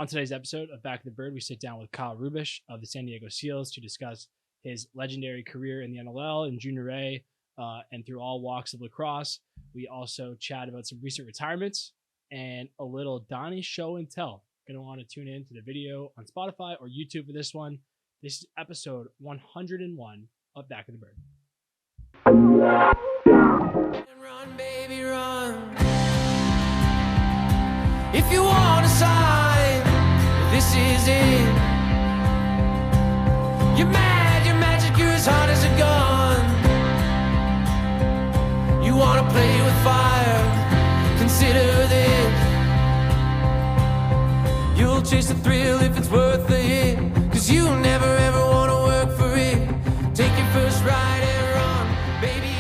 On today's episode of Back of the Bird, we sit down with Kyle Rubisch of the San Diego Seals to discuss his legendary career in the NLL and Junior A and through all walks of lacrosse. We also chat about some recent retirements and a little Donny show and tell. Going to want to tune in to the video on Spotify or YouTube for this one. This is episode 101 of Back of the Bird. Run, baby, run. If you want to sign, this is it. You're mad, you're magic, you're as hard as a gun. You want to play with fire, consider this. You'll chase the thrill if it's worth the hit, cause you never ever want to work for it. Take your first ride and run, baby,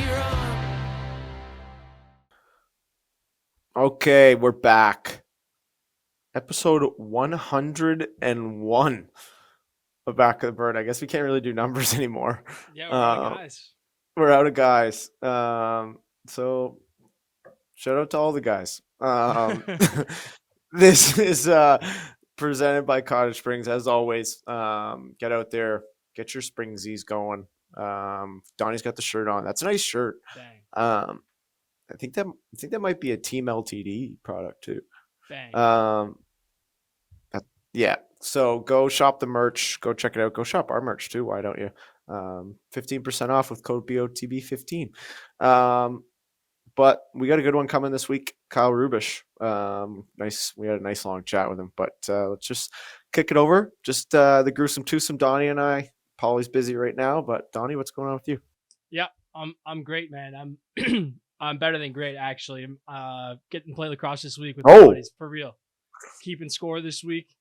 run. Okay, we're back. Episode 101 of Back of the Bird. I guess we can't really do numbers anymore. Yeah, we're out of guys. We're out of guys. So shout out to all the guys. This is presented by Cottage Springs. As always, get out there, get your Springsies going. Donnie's got the shirt on. That's a nice shirt. Bang. I think that might be a Team LTD product too. Bang. Yeah. So go shop the merch. Go check it out. Go shop our merch too. Why don't you? 15% off with code BOTB15. But we got a good one coming this week. Kyle Rubisch. Nice. We had a nice long chat with him. But let's just kick it over. Just the gruesome twosome, Donny and I. Paulie's busy right now, but Donny, what's going on with you? Yeah, I'm great, man. I'm I'm better than great, actually. Getting to play lacrosse this week with my buddies, for real. Keeping score this week.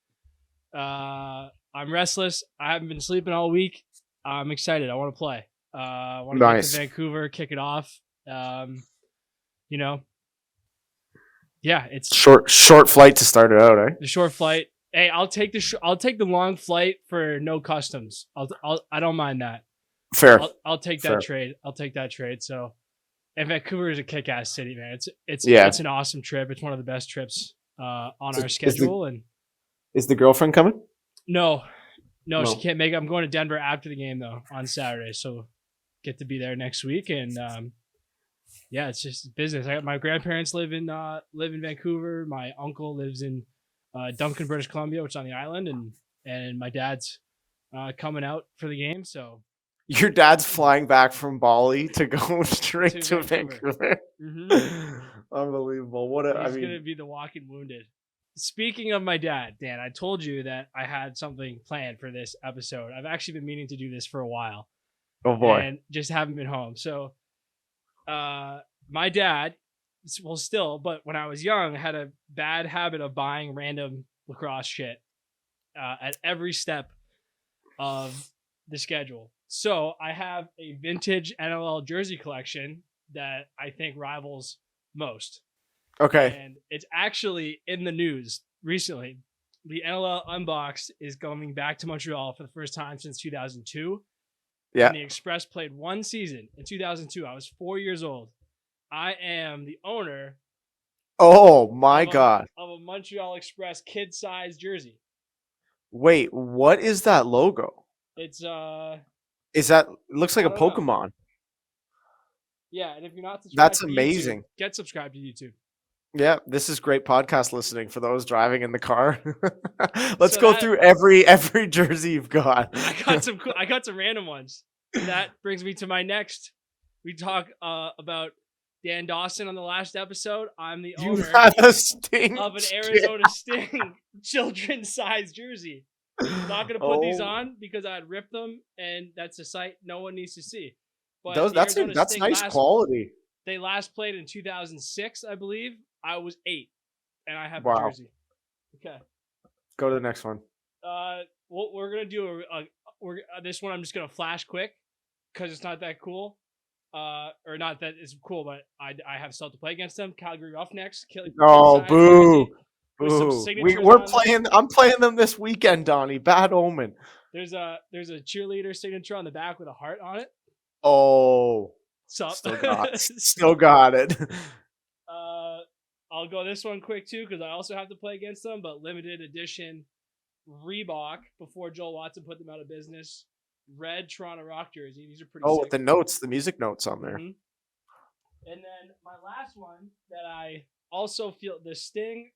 I'm restless. I haven't been sleeping all week. I'm excited. I want to play. I want to get to Vancouver, kick it off. Yeah, it's short flight to start it out, eh? The short flight. Hey, I'll take the long flight for no customs. I don't mind that. Fair. I'll take that trade. I'll take that trade. So, and Vancouver is a kick-ass city, man. It's an awesome trip. It's one of the best trips on our schedule. Is the girlfriend coming? No, she can't make it. I'm going to Denver after the game though on Saturday, so get to be there next week. And yeah, it's just business. My grandparents live in Vancouver. My uncle lives in Duncan, British Columbia, which is on the island, and my dad's coming out for the game. So your dad's flying back from Bali to go straight to Vancouver. Mm-hmm. Unbelievable! He's gonna be the walking wounded. Speaking of my dad, Dan, I told you that I had something planned for this episode. I've actually been meaning to do this for a while. Oh boy! And just haven't been home. So, my dad, well, still, but when I was young, had a bad habit of buying random lacrosse shit at every step of the schedule. So I have a vintage NLL jersey collection that I think rivals most. Okay. And it's actually in the news recently. The NLL Unboxed is coming back to Montreal for the first time since 2002. Yeah. And the Express played one season in 2002. I was 4 years old. I am the owner. Oh my God. Of a Montreal Express kid-sized jersey. Wait, what is that logo? It's Is that it looks like a Pokemon? Know. Yeah, and if you're not subscribed, that's amazing. YouTube, get subscribed to YouTube. Yeah, this is great podcast listening for those driving in the car. Let's go through every jersey you've got. I got some random ones. That brings me to my next. We talk about Dan Dawson on the last episode. I'm the owner of an Arizona Sting children's-sized jersey. I'm not going to put these on because I'd rip them, and that's a sight no one needs to see. But that's nice quality. They last played in 2006, I believe. I was 8, and I have the jersey. Okay. Go to the next one. Well, we're gonna do this one. I'm just gonna flash quick because it's not that cool, or not that it's cool, but I have still to play against them. Calgary Roughnecks. Oh, boo! Boo! We're playing. I'm playing them this weekend, Donnie. Bad omen. There's a cheerleader signature on the back with a heart on it. Oh. Sup? Still got it. I'll go this one quick too because I also have to play against them. But limited edition Reebok before Joel Watson put them out of business. Red Toronto Rock jersey. These are pretty Oh, sick. with the notes, the music notes on there. And then my last one that I also feel the Sting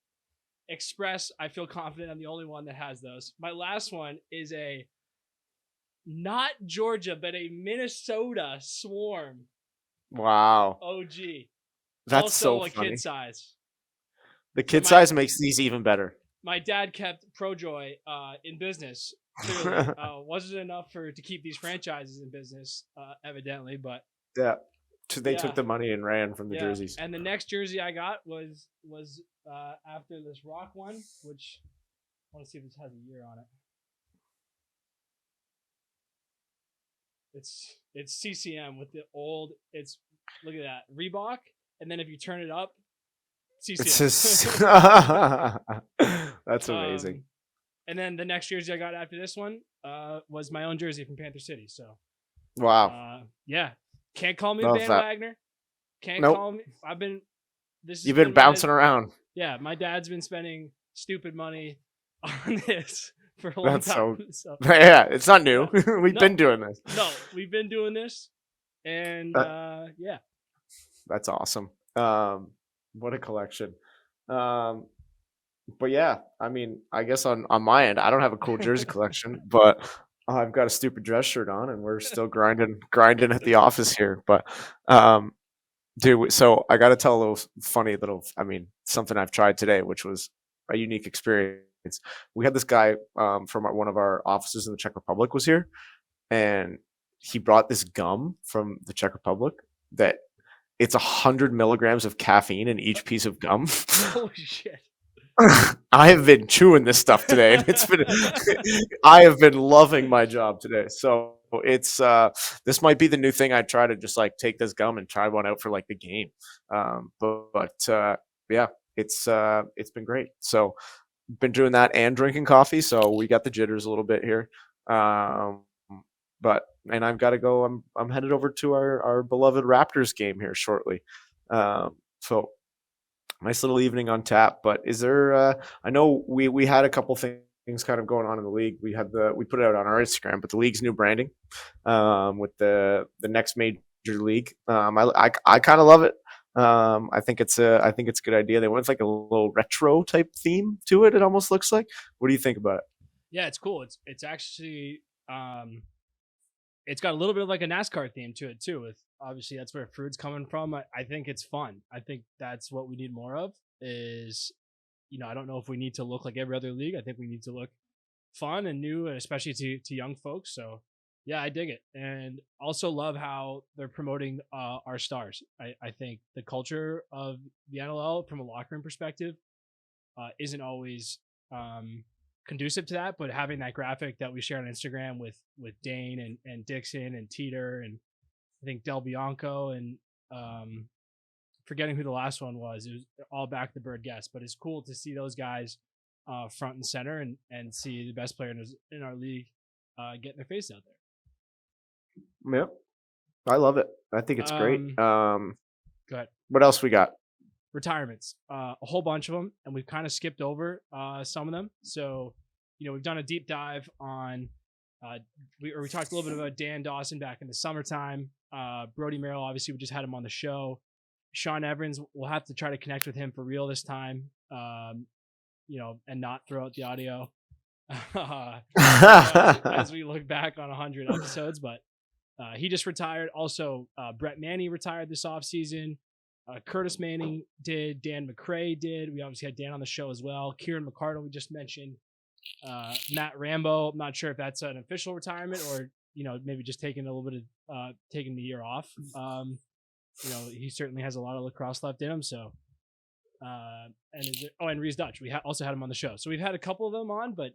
Express. I feel confident I'm the only one that has those. My last one is a not Georgia, but a Minnesota Swarm Wow. OG. That's also so a funny. kid size. The kid size makes these even better. My dad kept ProJoy in business. Clearly, wasn't enough to keep these franchises in business, evidently. But yeah, they took the money and ran from the jerseys. And the next jersey I got was after this Rock one, which I want to see if this has a year on it. It's CCM with the old. It's look at that Reebok, and then if you turn it up, CCM. That's amazing. And then the next jersey I got after this one was my own jersey from Panther City. So wow. Yeah, can't call me a bandwagoner. Can't call me. You've been bouncing around. Yeah, my dad's been spending stupid money on this for a long time. So yeah, it's not new. We've been doing this. No, we've been doing this, and yeah, that's awesome. What a collection. But yeah, I mean, I guess on my end, I don't have a cool jersey collection, but I've got a stupid dress shirt on, and we're still grinding at the office here. But dude, so I got to tell a little funny something I've tried today, which was a unique experience. We had this guy from one of our offices in the Czech Republic was here, and he brought this gum from the Czech Republic that it's 100 milligrams of caffeine in each piece of gum. Holy shit. I have been chewing this stuff today, and I have been loving my job today. So it's this might be the new thing. I try to just like take this gum and try one out for like the game. But yeah, it's been great. So been doing that and drinking coffee. So we got the jitters a little bit here. And I've got to go. I'm headed over to our beloved Raptors game here shortly. So nice little evening on tap. But is there? I know we had a couple things kind of going on in the league. We put it out on our Instagram, but the league's new branding with the next major league. I kind of love it. I think it's a good idea. They went with like a little retro type theme to it. It almost looks like. What do you think about it? Yeah, it's cool. It's actually it's got a little bit of like a NASCAR theme to it too. With obviously that's where food's coming from. I think it's fun. I think that's what we need more of. Is I don't know if we need to look like every other league. I think we need to look fun and new, and especially to young folks. So yeah, I dig it, and also love how they're promoting our stars. I think the culture of the NLL from a locker room perspective isn't always conducive to that, but having that graphic that we share on Instagram with Dane and Dixon and Teeter and I think Del Bianco and forgetting who the last one was. It was all back the bird guest, but it's cool to see those guys front and center and see the best player in our league getting their face out there. Yep. I love it. I think it's great. Go ahead. What else we got? Retirements, a whole bunch of them, and we've kind of skipped over some of them. So, we've done a deep dive on. We talked a little bit about Dan Dawson back in the summertime. Brody Merrill, obviously, we just had him on the show. Sean Evans, we'll have to try to connect with him for real this time. And not throw out the audio as we look back on 100 episodes. But he just retired. Also, Brett Manning retired this offseason. Curtis Manning did. Dan McRae did. We obviously had Dan on the show as well. Kieran McCardle, we just mentioned. Matt Rambo, I'm not sure if that's an official retirement or, maybe just taking a little bit of taking the year off. He certainly has a lot of lacrosse left in him. So, and Reese Dutch, we also had him on the show. So we've had a couple of them on, but,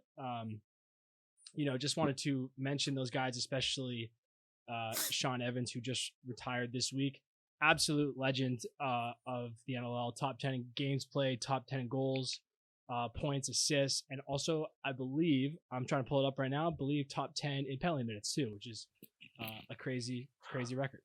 just wanted to mention those guys, especially Sean Evans, who just retired this week. Absolute legend of the NLL, top 10 in games played, top 10 in goals, points, assists, and also I believe I'm trying to pull it up right now. I believe top 10 in penalty minutes too, which is a crazy record.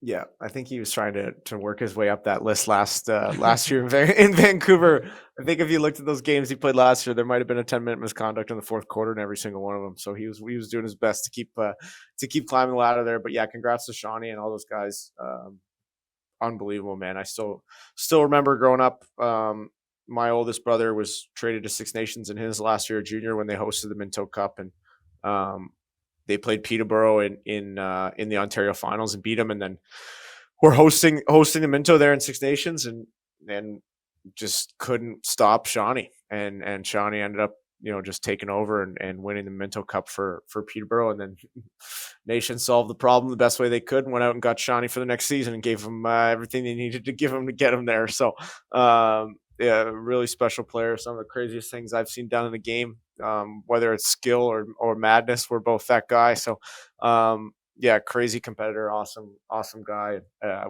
Yeah, I think he was trying to work his way up that list last year in Vancouver. I think if you looked at those games he played last year, there might have been a 10-minute misconduct in the fourth quarter in every single one of them. So he was doing his best to keep climbing the ladder there. But yeah, congrats to Shawnee and all those guys. Unbelievable, man. I still remember growing up. My oldest brother was traded to Six Nations in his last year of junior when they hosted the Minto Cup, and they played Peterborough in the Ontario finals and beat them, and then we're hosting the Minto there in Six Nations, and just couldn't stop Shawnee, and Shawnee ended up just taking over and winning the Minto Cup for Peterborough, and then Nation solved the problem the best way they could and went out and got Shawnee for the next season and gave him everything they needed to give him to get him there. So yeah, really special player. Some of the craziest things I've seen done in the game, whether it's skill or madness, we're both that guy. So yeah, crazy competitor, awesome guy.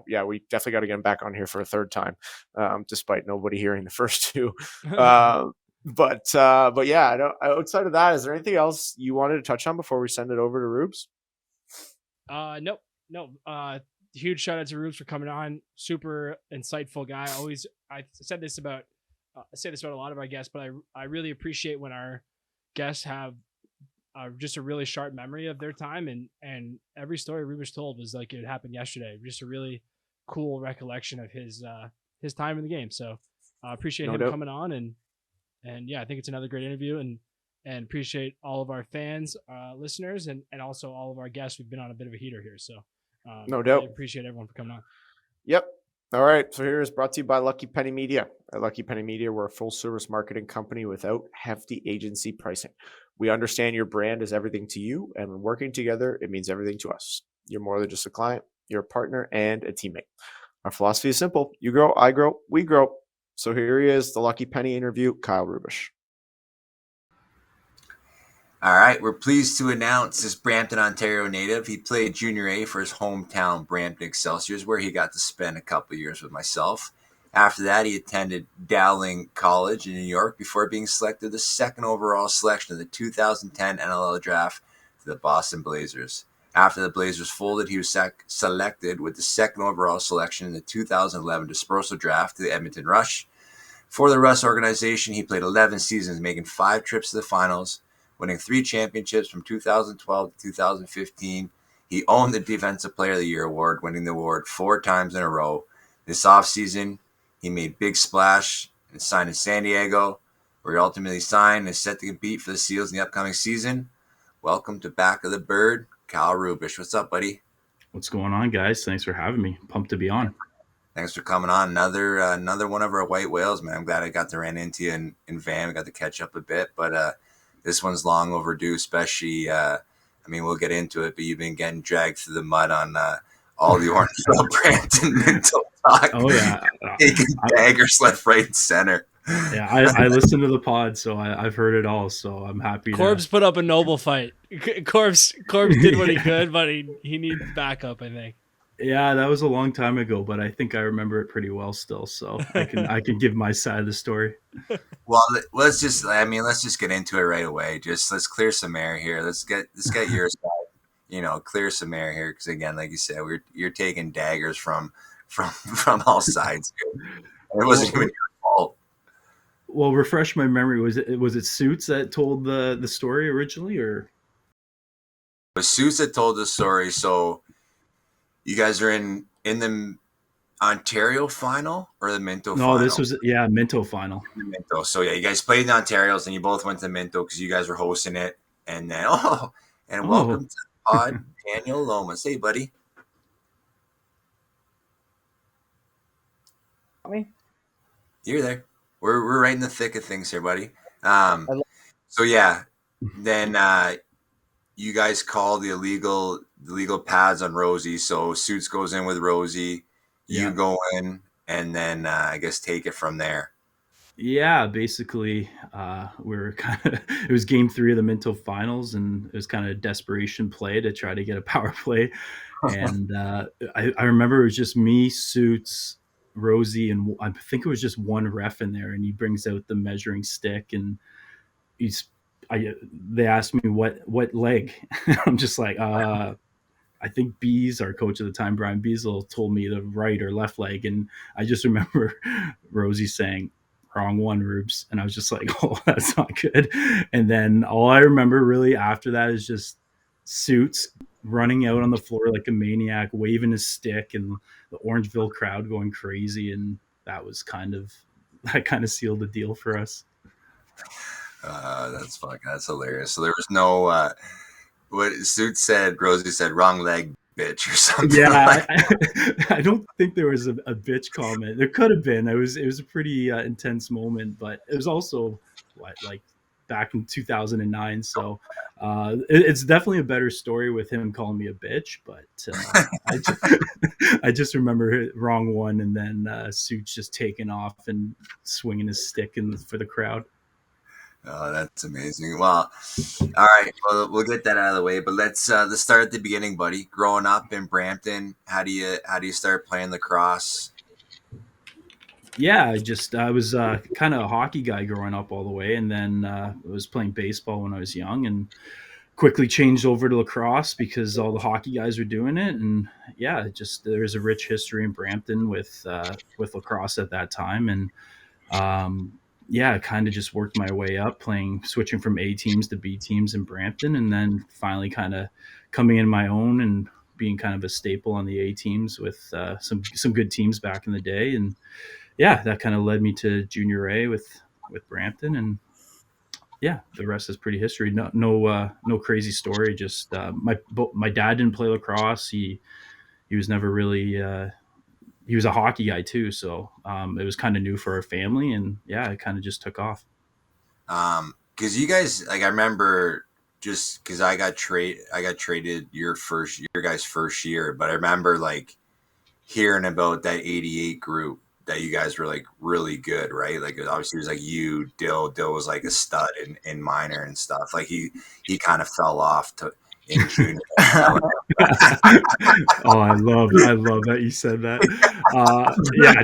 Yeah, we definitely got to get him back on here for a third time, despite nobody hearing the first two. But yeah, outside of that, is there anything else you wanted to touch on before we send it over to Rubes? Nope. Huge shout out to Rubes for coming on. Super insightful guy. I said this about I say this about a lot of our guests, but I really appreciate when our guests have just a really sharp memory of their time, and every story Rubisch told was like it happened yesterday. Just a really cool recollection of his time in the game. So I appreciate him coming on, and yeah, I think it's another great interview, and appreciate all of our fans, listeners, and also all of our guests. We've been on a bit of a heater here, so no doubt. I appreciate everyone for coming on. Yep. All right. So here is brought to you by Lucky Penny Media. At Lucky Penny Media, we're a full-service marketing company without hefty agency pricing. We understand your brand is everything to you, and when working together, it means everything to us. You're more than just a client. You're a partner and a teammate. Our philosophy is simple. You grow, I grow, we grow. So here he is, the Lucky Penny interview, Kyle Rubisch. All right, we're pleased to announce this Brampton, Ontario native. He played Junior A for his hometown Brampton Excelsiors, where he got to spend a couple of years with myself. After that, he attended Dowling College in New York before being selected the second overall selection of the 2010 NLL draft to the Boston Blazers. After the Blazers folded, he was selected with the second overall selection in the 2011 dispersal draft to the Edmonton Rush. For the Rush organization, he played 11 seasons, making 5 trips to the finals, winning 3 championships from 2012 to 2015. He owned the Defensive Player of the Year award, winning the award 4 times in a row. This offseason, he made big splash and signed in San Diego, where he ultimately signed and is set to compete for the Seals in the upcoming season. Welcome to Back of the Bird, Kyle Rubisch. What's up, buddy? What's going on, guys? Thanks for having me. Pumped to be on. Thanks for coming on. Another one of our white whales, man. I'm glad I got to run into you in Van. We got to catch up a bit, but this one's long overdue, especially, we'll get into it, but you've been getting dragged through the mud on all the Orangeville Brampton mental talk. Oh, yeah. Taking daggers left, right, and center. Yeah, I listened to the pod, so I've heard it all, so I'm happy. Corbs put up a noble fight. Corbs did what he could, but he needs backup, I think. Yeah, that was a long time ago, but I think I remember it pretty well still, so I can give my side of the story. Well, let's just get into it right away. Let's clear some air here. Let's get your side, clear some air here, because again, like you said, you're taking daggers from all sides here. It wasn't even your fault. Well, refresh my memory. Was it Suits that told the story originally, or? It was Suits that told the story. So you guys are in the Ontario final or the Minto final? No, this was Minto final. Minto. So yeah, you guys played in the Ontarios and you both went to Minto because you guys were hosting it. And then welcome to the pod, Daniel Lomas. Hey, buddy. You're there. We're right in the thick of things here, buddy. So yeah, then you guys call the illegal pads on Rosie. So Suits goes in with Rosie. You go in, and then I guess take it from there. Yeah, basically, we were it was game 3 of the Minto finals, and it was kind of a desperation play to try to get a power play. And I remember it was just me, Suits, Rosie, and I think it was just one ref in there, and he brings out the measuring stick, and they asked me what leg. I'm just like, I I think Bees, our coach at the time, Brian Beasel, told me the right or left leg, and I just remember Rosie saying, "Wrong one, Rubes," and I was just like, "Oh, that's not good." And then all I remember really after that is just Suits running out on the floor like a maniac, waving his stick, and the Orangeville crowd going crazy, and that kind of sealed the deal for us. That's hilarious. So there was no what Suit said. Rosie said, "Wrong leg, bitch," or something Yeah, like. I don't think there was a bitch comment. There could have been. It was a pretty intense moment, but it was also like back in 2009. So it's definitely a better story with him calling me a bitch. But I just remember wrong one, and then Suits just taking off and swinging his stick for the crowd. Oh, that's amazing. Well, all right. Well, we'll get that out of the way, but let's start at the beginning, buddy. Growing up in Brampton, how do you start playing lacrosse? Yeah, I was kind of a hockey guy growing up all the way, and then I was playing baseball when I was young, and quickly changed over to lacrosse because all the hockey guys were doing it. And yeah, just there's a rich history in Brampton with lacrosse at that time. And yeah, I kind of just worked my way up, switching from A teams to B teams in Brampton, and then finally kind of coming in my own and being kind of a staple on the A teams with some good teams back in the day. And yeah, that kind of led me to junior A with Brampton. And yeah, the rest is pretty history. No crazy story. Just my dad didn't play lacrosse. He was never really he was a hockey guy too, so it was kind of new for our family, and yeah, it kind of just took off. Because you guys, like, I remember just because I got traded your guys' first year, but I remember like hearing about that '88 group that you guys were like really good, right? Like obviously it was like you, Dill was like a stud in minor and stuff. Like he kind of fell off to in junior. Oh, I love that you said that. Yeah,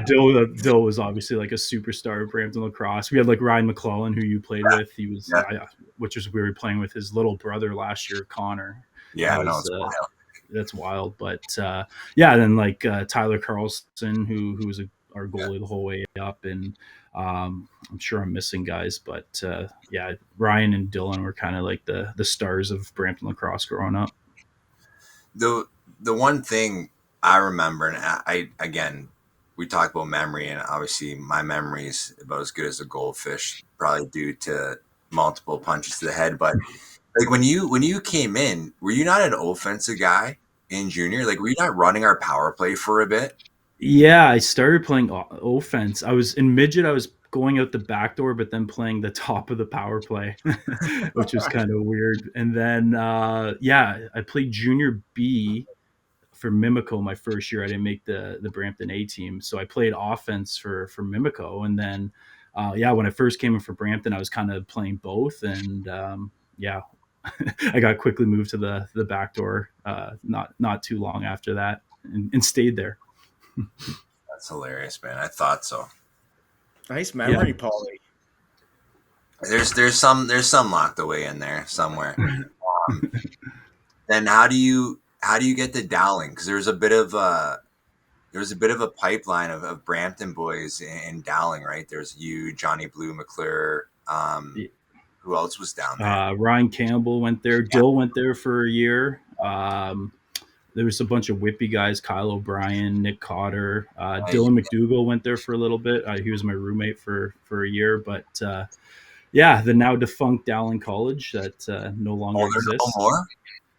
Dill was obviously like a superstar of Brampton lacrosse. We had like Ryan McClellan, who you played with. He was, Yeah, which was we were playing with his little brother last year, Connor. yeah, That I know was it's wild. that's wild. But yeah, then like Tyler Carlson, who was our goalie the whole way up, and I'm sure I'm missing guys, but yeah, Ryan and Dylan were kind of like the stars of Brampton lacrosse growing up. the the one thing I remember, and I again, we talk about memory, and obviously my memory is about as good as a goldfish, probably due to multiple punches to the head. But like when you came in, were you not an offensive guy in junior? Like, were you not running our power play for a bit? Yeah, I started playing offense. I was in midget. I was going out the back door, but then playing the top of the power play, which was kind of weird. And then yeah, I played junior B for Mimico my first year. I didn't make the Brampton A team, so I played offense for Mimico. And then yeah, when I first came in for Brampton, I was kind of playing both. And yeah, I got quickly moved to the back door not too long after that, and stayed there. That's hilarious, man. I thought so. Nice Yeah. memory, Paulie. There's some locked away in there somewhere. Um, then how do you get to Dowling? Because there was a bit of a pipeline of Brampton boys in Dowling, right? There's you, Johnny Blue, McClure. Who else was down there? Ryan Campbell went there. Yeah. Dill went there for a year. There was a bunch of whippy guys: Kyle O'Brien, Nick Cotter, Dylan McDougall went there for a little bit. He was my roommate for a year. But yeah, the now defunct Dowling College that no longer Oh, there's no exists. more.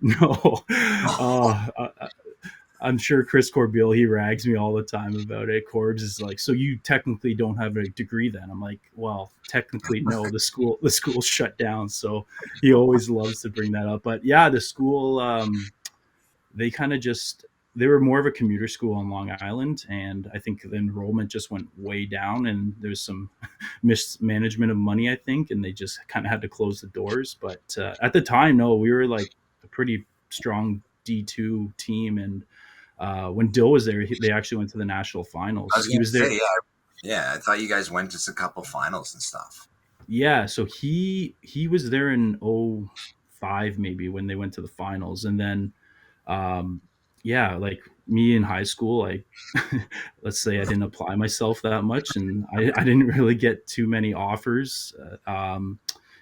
No, I'm sure Chris Corbeil, he rags me all the time about it. Corbs is like, so you technically don't have a degree then? I'm like, well, technically no. The school shut down, so he always loves to bring that up. But yeah, the school they kind of just they were more of a commuter school on Long Island, and I think the enrollment just went way down, and there's some mismanagement of money, I think, and they just kind of had to close the doors. But at the time, no, we were like a pretty strong D2 team, and when Dill was there, they actually went to the national I finals. was He gonna was there. say, yeah. I thought you guys went to a couple finals and stuff. Yeah, so he was there in '05 maybe when they went to the finals, and then yeah, like me in high school, I let's say I didn't apply myself that much, and I didn't really get too many offers.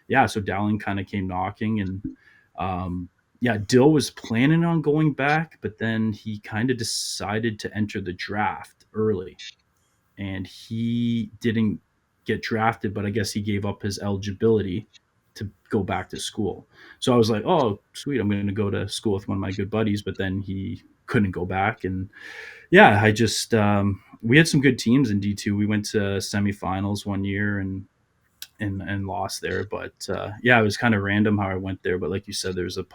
Yeah, so Dowling kind of came knocking, and yeah, Dill was planning on going back, but then he kind of decided to enter the draft early, and he didn't get drafted, but I guess he gave up his eligibility to go back to school. So I was like, oh, sweet, I'm going to go to school with one of my good buddies, but then he couldn't go back. And yeah, I just, we had some good teams in D2. We went to semifinals one year and lost there. But yeah, it was kind of random how I went there. But like you said, there's a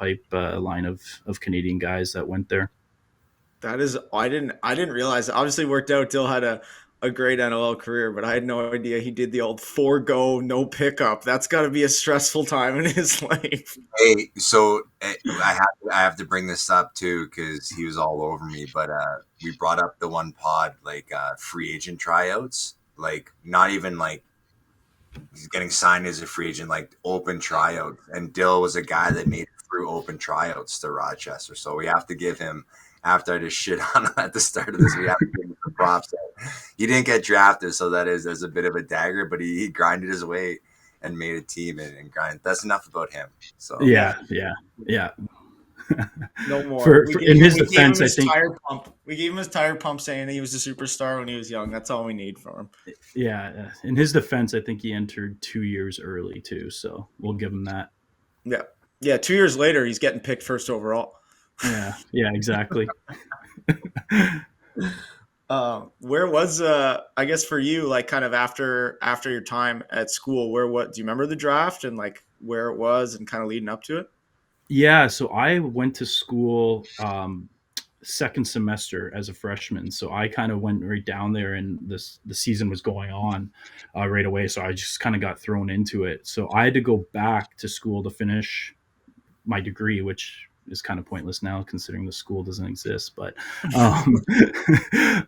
line of Canadian guys that went there. That is, I didn't realize. Obviously, worked out. Dill had a great NLL career, but I had no idea he did the old 4-go, no pickup. That's got to be a stressful time in his life. Hey, so I have to bring this up too because he was all over me. But we brought up the one pod like free agent tryouts, like not even like he's getting signed as a free agent, like open tryouts. And Dill was a guy that made it through open tryouts to Rochester. So we have to give him, after I just shit on him at the start of this, we have to give him some props. He didn't get drafted, so there's a bit of a dagger, but he grinded his way and made a team and grind. That's enough about him. So Yeah. No more. In his defense, I think We gave him his tire pump saying that he was a superstar when he was young. That's all we need from him. yeah, in his defense, I think he entered 2 years early too. So we'll give him that. Yeah. Yeah. 2 years later, he's getting picked first overall. Yeah, exactly. Where was I guess for you, like kind of after your time at school, do you remember the draft and like where it was and kind of leading up to it? Yeah, so I went to school second semester as a freshman, so I kind of went right down there, and the season was going on right away, so I just kind of got thrown into it. So I had to go back to school to finish my degree, which is kind of pointless now considering the school doesn't exist. But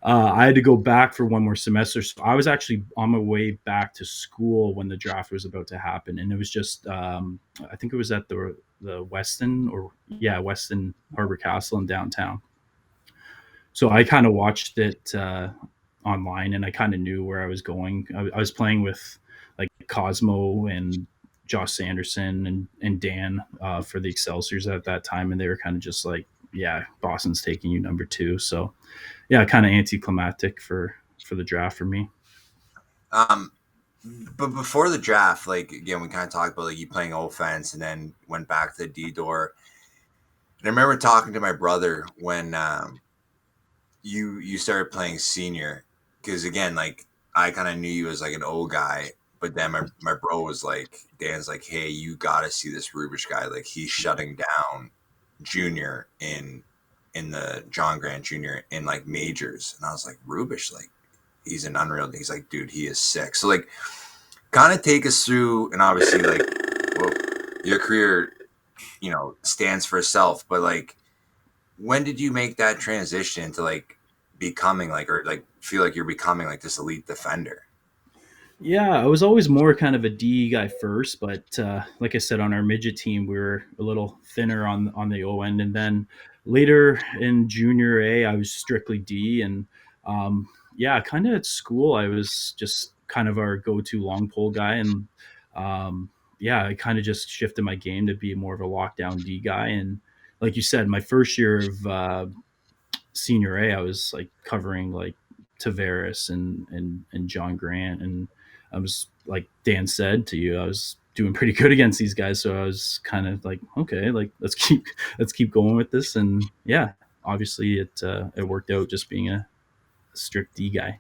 I had to go back for one more semester. So I was actually on my way back to school when the draft was about to happen, and it was just I think it was at the Weston Weston Harbor Castle in downtown. So I kind of watched it online, and I kind of knew where I was going. I was playing with like Cosmo and Josh Sanderson and Dan for the Excelsiors at that time, and they were kind of just like, yeah, Boston's taking you number 2. So yeah, kind of anticlimactic for the draft for me. But before the draft, like again, we kind of talked about like you playing offense and then went back to the D door. And I remember talking to my brother when you started playing senior, because again, like I kind of knew you as like an old guy. But then my bro was like, Dan's like, hey, you got to see this Rubisch guy. Like, he's shutting down junior in the John Grant Jr. in, like, majors. And I was like, Rubisch, like, he's an unreal. He's like, dude, he is sick. So, like, kind of take us through, and obviously, like, well, your career, you know, stands for itself. But, like, when did you make that transition to, like, becoming, like, or, like, feel like you're becoming, like, this elite defender? Yeah, I was always more kind of a D guy first, but like I said, on our midget team, we were a little thinner on the O end, and then later in junior A, I was strictly D, and yeah, kind of at school, I was just kind of our go-to long pole guy, and yeah, I kind of just shifted my game to be more of a lockdown D guy, and like you said, my first year of senior A, I was like covering like Tavares and John Grant, and I was like Dan said to you, I was doing pretty good against these guys, so I was kind of like, okay, like let's keep going with this, and yeah, obviously it worked out just being a strict D guy.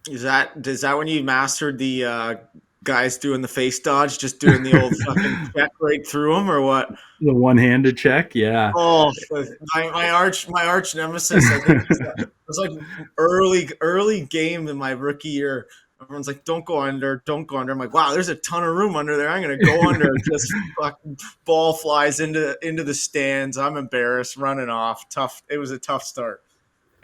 Is that when you mastered the guys doing the face dodge, just doing the old fucking check right through them, or what? The one-handed check, yeah. Oh, my arch nemesis. I think it was like early game in my rookie year. Everyone's like, don't go under. I'm like, wow, there's a ton of room under there. I'm going to go under. Just fucking ball flies into the stands. I'm embarrassed, running off. Tough. It was a tough start.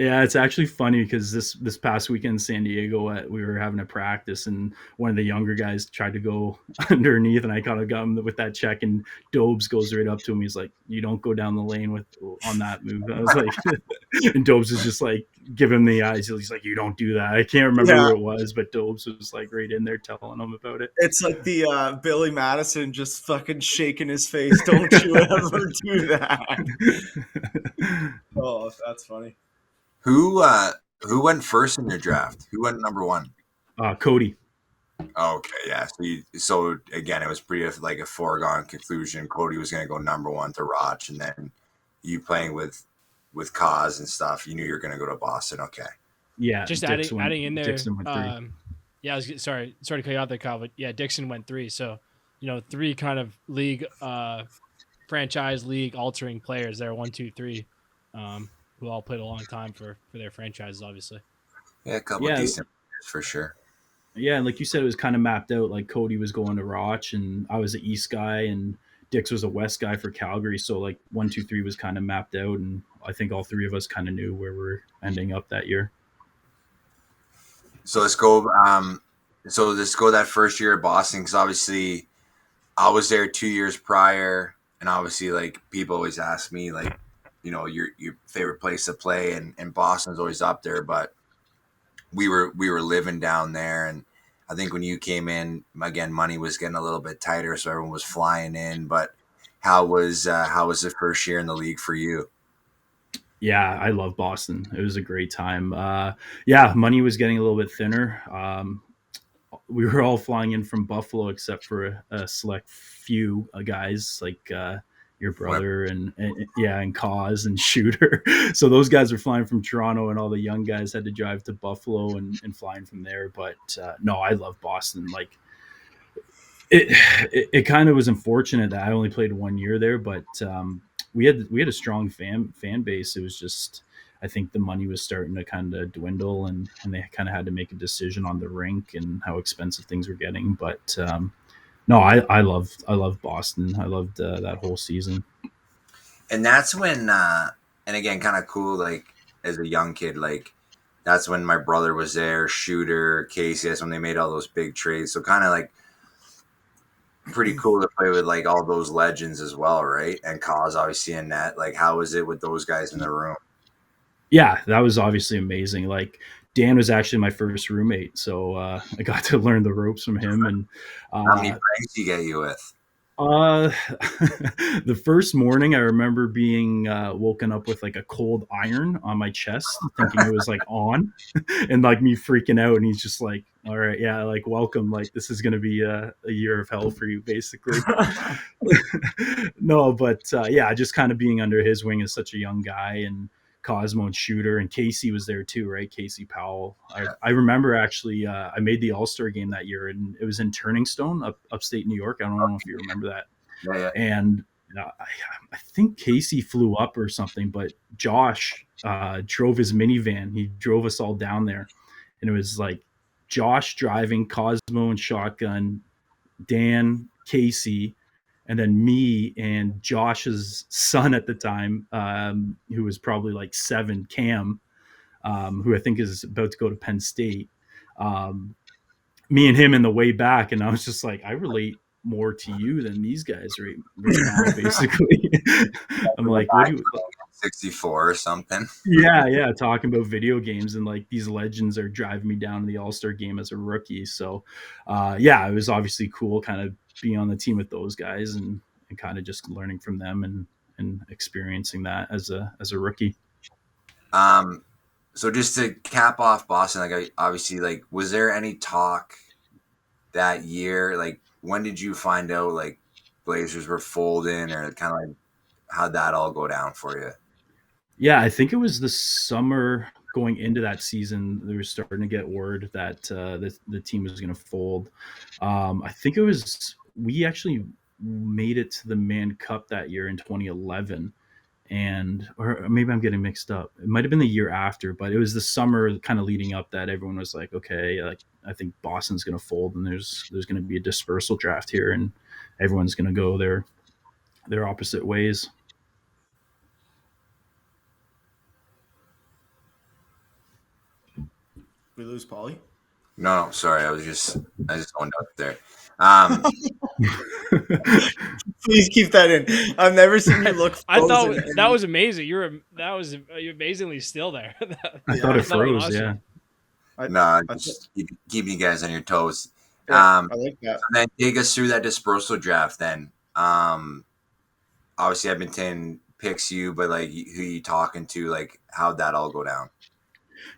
Yeah, it's actually funny because this past weekend in San Diego, we were having a practice, and one of the younger guys tried to go underneath, and I kind of got him with that check, and Dobes goes right up to him. He's like, "You don't go down the lane with on that move." I was like, and Dobes is just like give him the eyes. He's like, "You don't do that." I can't remember Yeah. who it was, but Dobes was like right in there telling him about it. It's like the Billy Madison just fucking shaking his face. Don't you ever do that. Oh, that's funny. Who went first in your draft? Who went number one? Cody. Okay, yeah. So again, it was pretty like a foregone conclusion. Cody was going to go number one to Roch, and then you playing with Cause and stuff. You knew you were going to go to Boston. Okay. Yeah, Just adding in there. Dixon went 3. Yeah, sorry to cut you out there, Kyle, but yeah, Dixon went 3. So, 3 kind of league, franchise league altering players there, 1, 2, 3, who all played a long time for their franchises, obviously. Yeah, a couple of decent players for sure. Yeah, and like you said, it was kind of mapped out. Like Cody was going to Roch, and I was the East guy, and Dix was a West guy for Calgary. So like 1, 2, 3 was kind of mapped out, and I think all 3 of us kind of knew where we're ending up that year. So let's go. Let's go that first year at Boston, because obviously I was there 2 years prior, and obviously like people always ask me like, your favorite place to play, and Boston's always up there, but we were living down there, and I think when you came in, again, money was getting a little bit tighter, so everyone was flying in. But how was the first year in the league for you? Yeah, I love Boston. It was a great time. Yeah, money was getting a little bit thinner. We were all flying in from Buffalo, except for a select few guys like your brother and Cause and Shooter. So those guys were flying from Toronto, and all the young guys had to drive to Buffalo and flying from there. But no, I love Boston. Like it kind of was unfortunate that I only played 1 year there, but we had a strong fan base. It was just, I think the money was starting to kind of dwindle, and they kind of had to make a decision on the rink and how expensive things were getting. But no, I love Boston. I loved that whole season. And that's when, and again, kind of cool, like as a young kid, like that's when my brother was there, Shooter, Casey. That's when they made all those big trades. So kind of like pretty cool to play with like all those legends as well, right? And Cause obviously in that. Like, how was it with those guys in the room? Yeah, that was obviously amazing. Like Dan was actually my first roommate, so I got to learn the ropes from him. And how many friends did he get you with? The first morning I remember being woken up with like a cold iron on my chest, thinking it was like on, and like me freaking out. And he's just like, "All right, yeah, like welcome. Like this is gonna be a year of hell for you, basically." No, but yeah, just kind of being under his wing as such a young guy, and Cosmo and Shooter and Casey was there too, right? Casey Powell. I remember actually I made the All-Star game that year, and it was in Turning Stone, upstate New York. I don't know if you remember that. Yeah. And I think Casey flew up or something, but Josh drove his minivan. He drove us all down there, and it was like Josh driving, Cosmo and shotgun, Dan, Casey, and then me and Josh's son at the time, who was probably like 7, Cam, who I think is about to go to Penn State. Me and him in the way back, and I was just like, I relate more to you than these guys right now, basically. I'm like, what do you 64 or something? Yeah, talking about video games, and like these legends are driving me down to the All-Star game as a rookie. So yeah, it was obviously cool kind of being on the team with those guys, and kind of just learning from them and experiencing that as a rookie. So just to cap off Boston, like obviously, like was there any talk that year? Like when did you find out like Blazers were folding, or kind of like how'd that all go down for you? Yeah, I think it was the summer going into that season. They were starting to get word that the team was going to fold. I think it was, we actually made it to the Man Cup that year in 2011. Or maybe I'm getting mixed up. It might have been the year after, but it was the summer kind of leading up that everyone was like, okay, like I think Boston's going to fold, and there's going to be a dispersal draft here, and everyone's going to go their opposite ways. we lose Paulie? No, sorry, I just owned up there. Please keep that in. I've never seen you look I thought frozen. that was amazing. You're amazingly still there. I thought it That was froze. awesome. Yeah. No, just keeping you guys on your toes. I like that. And then take us through that dispersal draft. Then, obviously Edmonton picks you, but like who you talking to? Like how'd that all go down?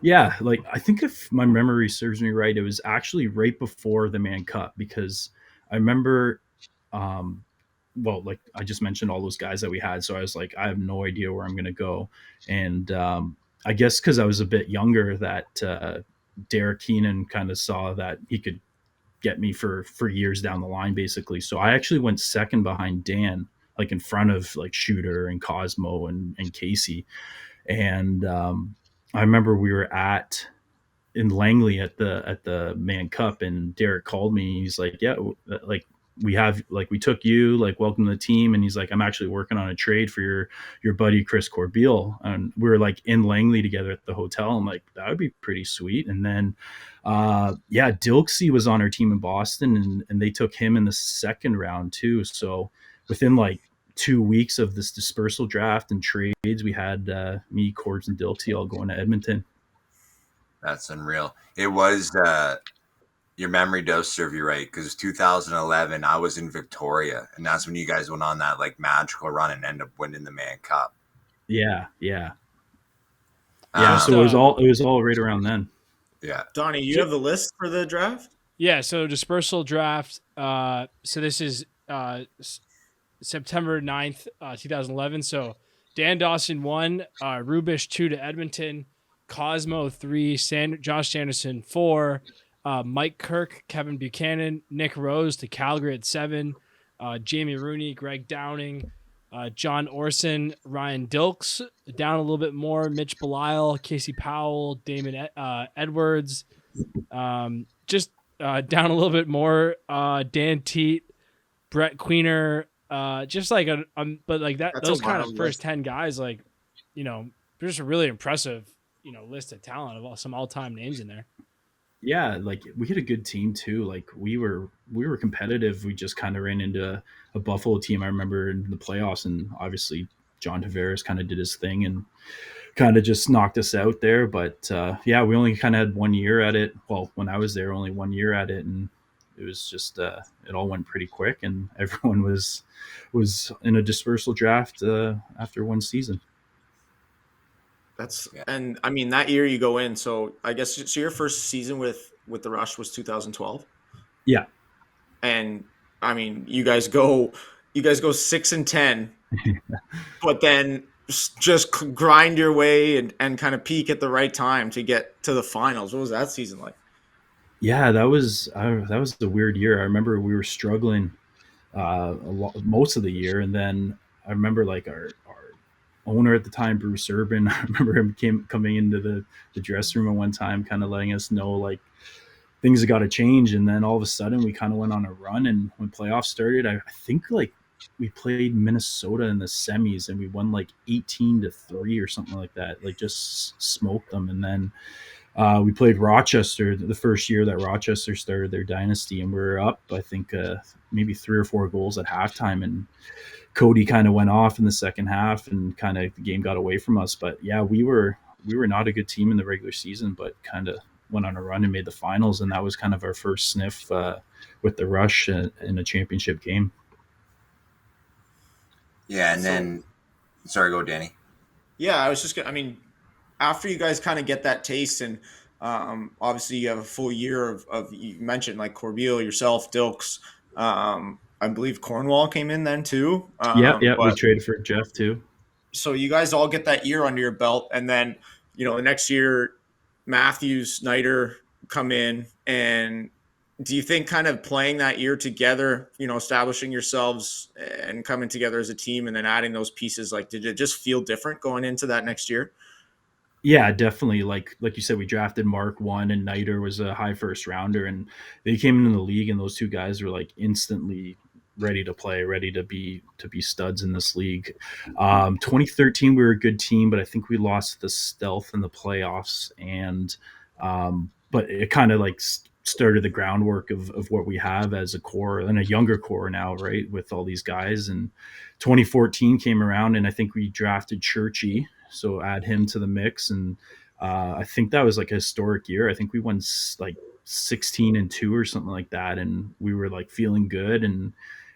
Yeah, like I think if my memory serves me right, it was actually right before the Man Cup because I remember, well, like I just mentioned all those guys that we had, so I was like, I have no idea where I'm gonna go, and I guess because I was a bit younger, that Derek Keenan kind of saw that he could get me for years down the line, basically. So I actually went second behind Dan, like in front of like Shooter and Cosmo and Casey, and I remember we were in Langley at the Man Cup, and Derek called me. He's like, "Yeah, like we took you, like welcome to the team." And he's like, "I'm actually working on a trade for your buddy Chris Corbeil." And we were like in Langley together at the hotel. I'm like, that would be pretty sweet. And then, yeah, Dilksey was on our team in Boston, and they took him in the second round too. So within like 2 weeks of this dispersal draft and trades, we had me, Corbs, and Dilksey all going to Edmonton. That's unreal. It was your memory does serve you right because 2011 I was in Victoria, and that's when you guys went on that like magical run and ended up winning the Man Cup. Yeah. So it was all right around then. Yeah. Donnie, you have the list for the draft? Yeah, so dispersal draft. So this is September 9th, 2011. So Dan Dawson 1, Rubisch 2 to Edmonton, Cosmo 3, Josh Sanderson 4, Mike Kirk, Kevin Buchanan, Nick Rose to Calgary at 7, Jamie Rooney, Greg Downing, John Orson, Ryan Dilks down a little bit more, Mitch Belisle, Casey Powell, Damon Edwards, just down a little bit more, Dan Teat, Brett Queener, just like but like that, That's those a kind wild of first list. 10 guys, like, there's a really impressive, list of talent of some all-time names in there. Yeah, like we had a good team too. Like we were competitive. We just kind of ran into a Buffalo team. I remember in the playoffs, and obviously John Tavares kind of did his thing and kind of just knocked us out there. But yeah, we only kind of had 1 year at it. Well, when I was there, only 1 year at it, and it was just it all went pretty quick, and everyone was in a dispersal draft after one season. And I mean that year you go in. So I guess so. Your first season with the Rush was 2012. Yeah, and I mean you guys go 6-10, but then just grind your way and kind of peak at the right time to get to the finals. What was that season like? Yeah, that was a weird year. I remember we were struggling most of the year, and then I remember like our owner at the time, Bruce Urban. I remember him coming into the dressing room at one time, kind of letting us know like things have got to change. And then all of a sudden, we kind of went on a run. And when playoffs started, I think like we played Minnesota in the semis, and we won like 18-3 or something like that. Like just smoked them, and then. We played Rochester the first year that Rochester started their dynasty, and we were up, I think, maybe 3 or 4 goals at halftime. And Cody kind of went off in the second half, and kind of the game got away from us. But yeah, we were not a good team in the regular season, but kind of went on a run and made the finals, and that was kind of our first sniff with the Rush in a championship game. Yeah, and then, sorry, go Danny. Yeah, I was just gonna. I mean, after you guys kind of get that taste, and obviously you have a full year of you mentioned like Corbeil, yourself, Dilks. I believe Cornwall came in then too. Yeah, we traded for Jeff too. So you guys all get that year under your belt, and then the next year, Matthews, Snyder come in. And do you think kind of playing that year together, establishing yourselves and coming together as a team, and then adding those pieces, like did it just feel different going into that next year? Yeah, definitely. Like you said, we drafted Mark 1, and Snyder was a high first rounder, and they came into the league, and those two guys were like instantly ready to play, ready to be studs in this league. 2013, we were a good team, but I think we lost the stealth in the playoffs, and but it kind of like started the groundwork of what we have as a core and a younger core now, right? With all these guys. And 2014 came around, and I think we drafted Churchy, so add him to the mix. And I think that was like a historic year. I think we won like 16-2 or something like that, and we were like feeling good, and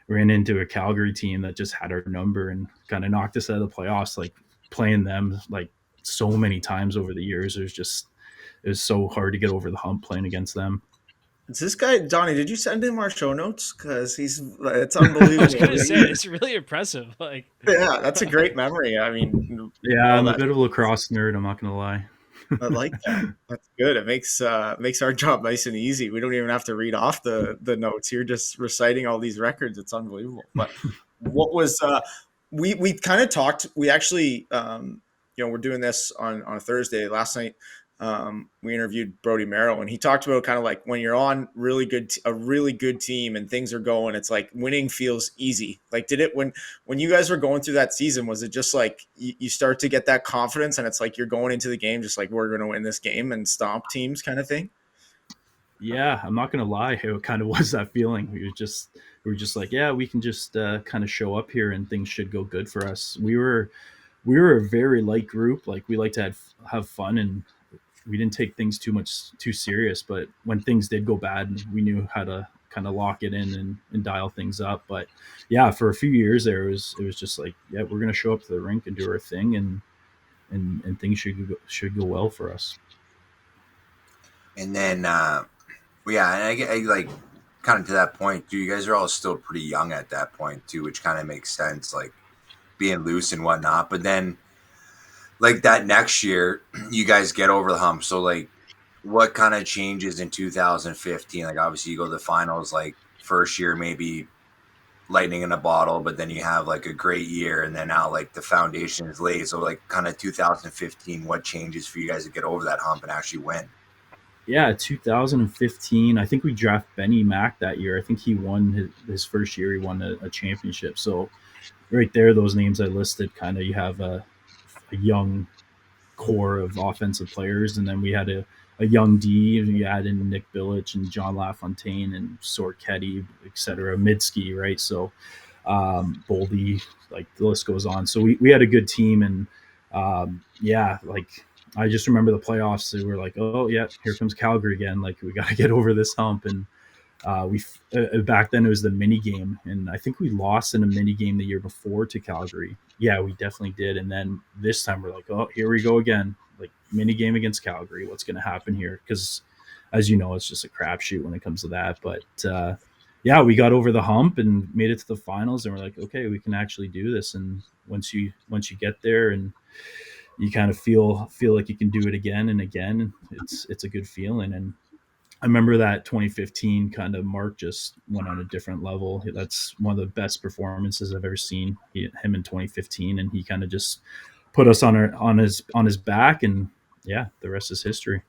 ran into a Calgary team that just had our number and kind of knocked us out of the playoffs. Like playing them like so many times over the years, it was so hard to get over the hump playing against them. Is this guy Donny? Did you send him our show notes? Because it's I was unbelievable. gonna say it's really impressive. Like, Yeah, that's a great memory. I mean, Yeah, all I'm a that. bit of a lacrosse nerd. I'm not gonna lie. I like that. That's good. It makes our job nice and easy. We don't even have to read off the notes. You're just reciting all these records. It's unbelievable. But what was we kind of talked. We actually we're doing this on a Thursday. Last night we interviewed Brody Merrill, and he talked about kind of like when you're on a really good team and things are going, it's like winning feels easy. Like, did it when you guys were going through that season, was it just like you start to get that confidence and it's like you're going into the game just like we're going to win this game and stomp teams kind of thing? Yeah, I'm not gonna lie. It kind of was that feeling. We were just like, yeah, we can just kind of show up here and things should go good for us. We were a very light group. Like we like to have fun, and we didn't take things too serious. But when things did go bad, we knew how to kind of lock it in and dial things up. But yeah, for a few years there, it was just like, yeah, we're gonna show up to the rink and do our thing, and things should go well for us. And then, yeah, and I like kind of to that point too. You guys are all still pretty young at that point too, which kind of makes sense, like being loose and whatnot. But then, like that next year, you guys get over the hump. So, like, what kind of changes in 2015? Like, obviously, you go to the finals. Like, first year maybe lightning in a bottle, but then you have like a great year, and then now like the foundation is laid. So, like, kind of 2015, what changes for you guys to get over that hump and actually win? Yeah, 2015. I think we draft Benny Mack that year. I think he won his first year. He won a championship. So right there, those names I listed, kind of you have a young core of offensive players, and then we had a young D. You add in Nick Billich and John LaFontaine and Sorketti, etc. Midsky, right? So Boldy, like the list goes on. So we had a good team, and yeah, like I just remember the playoffs. They were like, oh yeah, here comes Calgary again. Like we got to get over this hump. And we back then it was the mini game, and I think we lost in a mini game the year before to Calgary. Yeah, we definitely did. And then this time we're like, oh, here we go again. Like mini game against Calgary. What's going to happen here? Because as you know, it's just a crapshoot when it comes to that. But yeah, we got over the hump and made it to the finals, and we're like, okay, we can actually do this. And once you get there and you kind of feel like you can do it again and again, it's a good feeling. And I remember that 2015 kind of Mark just went on a different level. That's one of the best performances I've ever seen him in 2015, and he kind of just put us on his back, and yeah, the rest is history.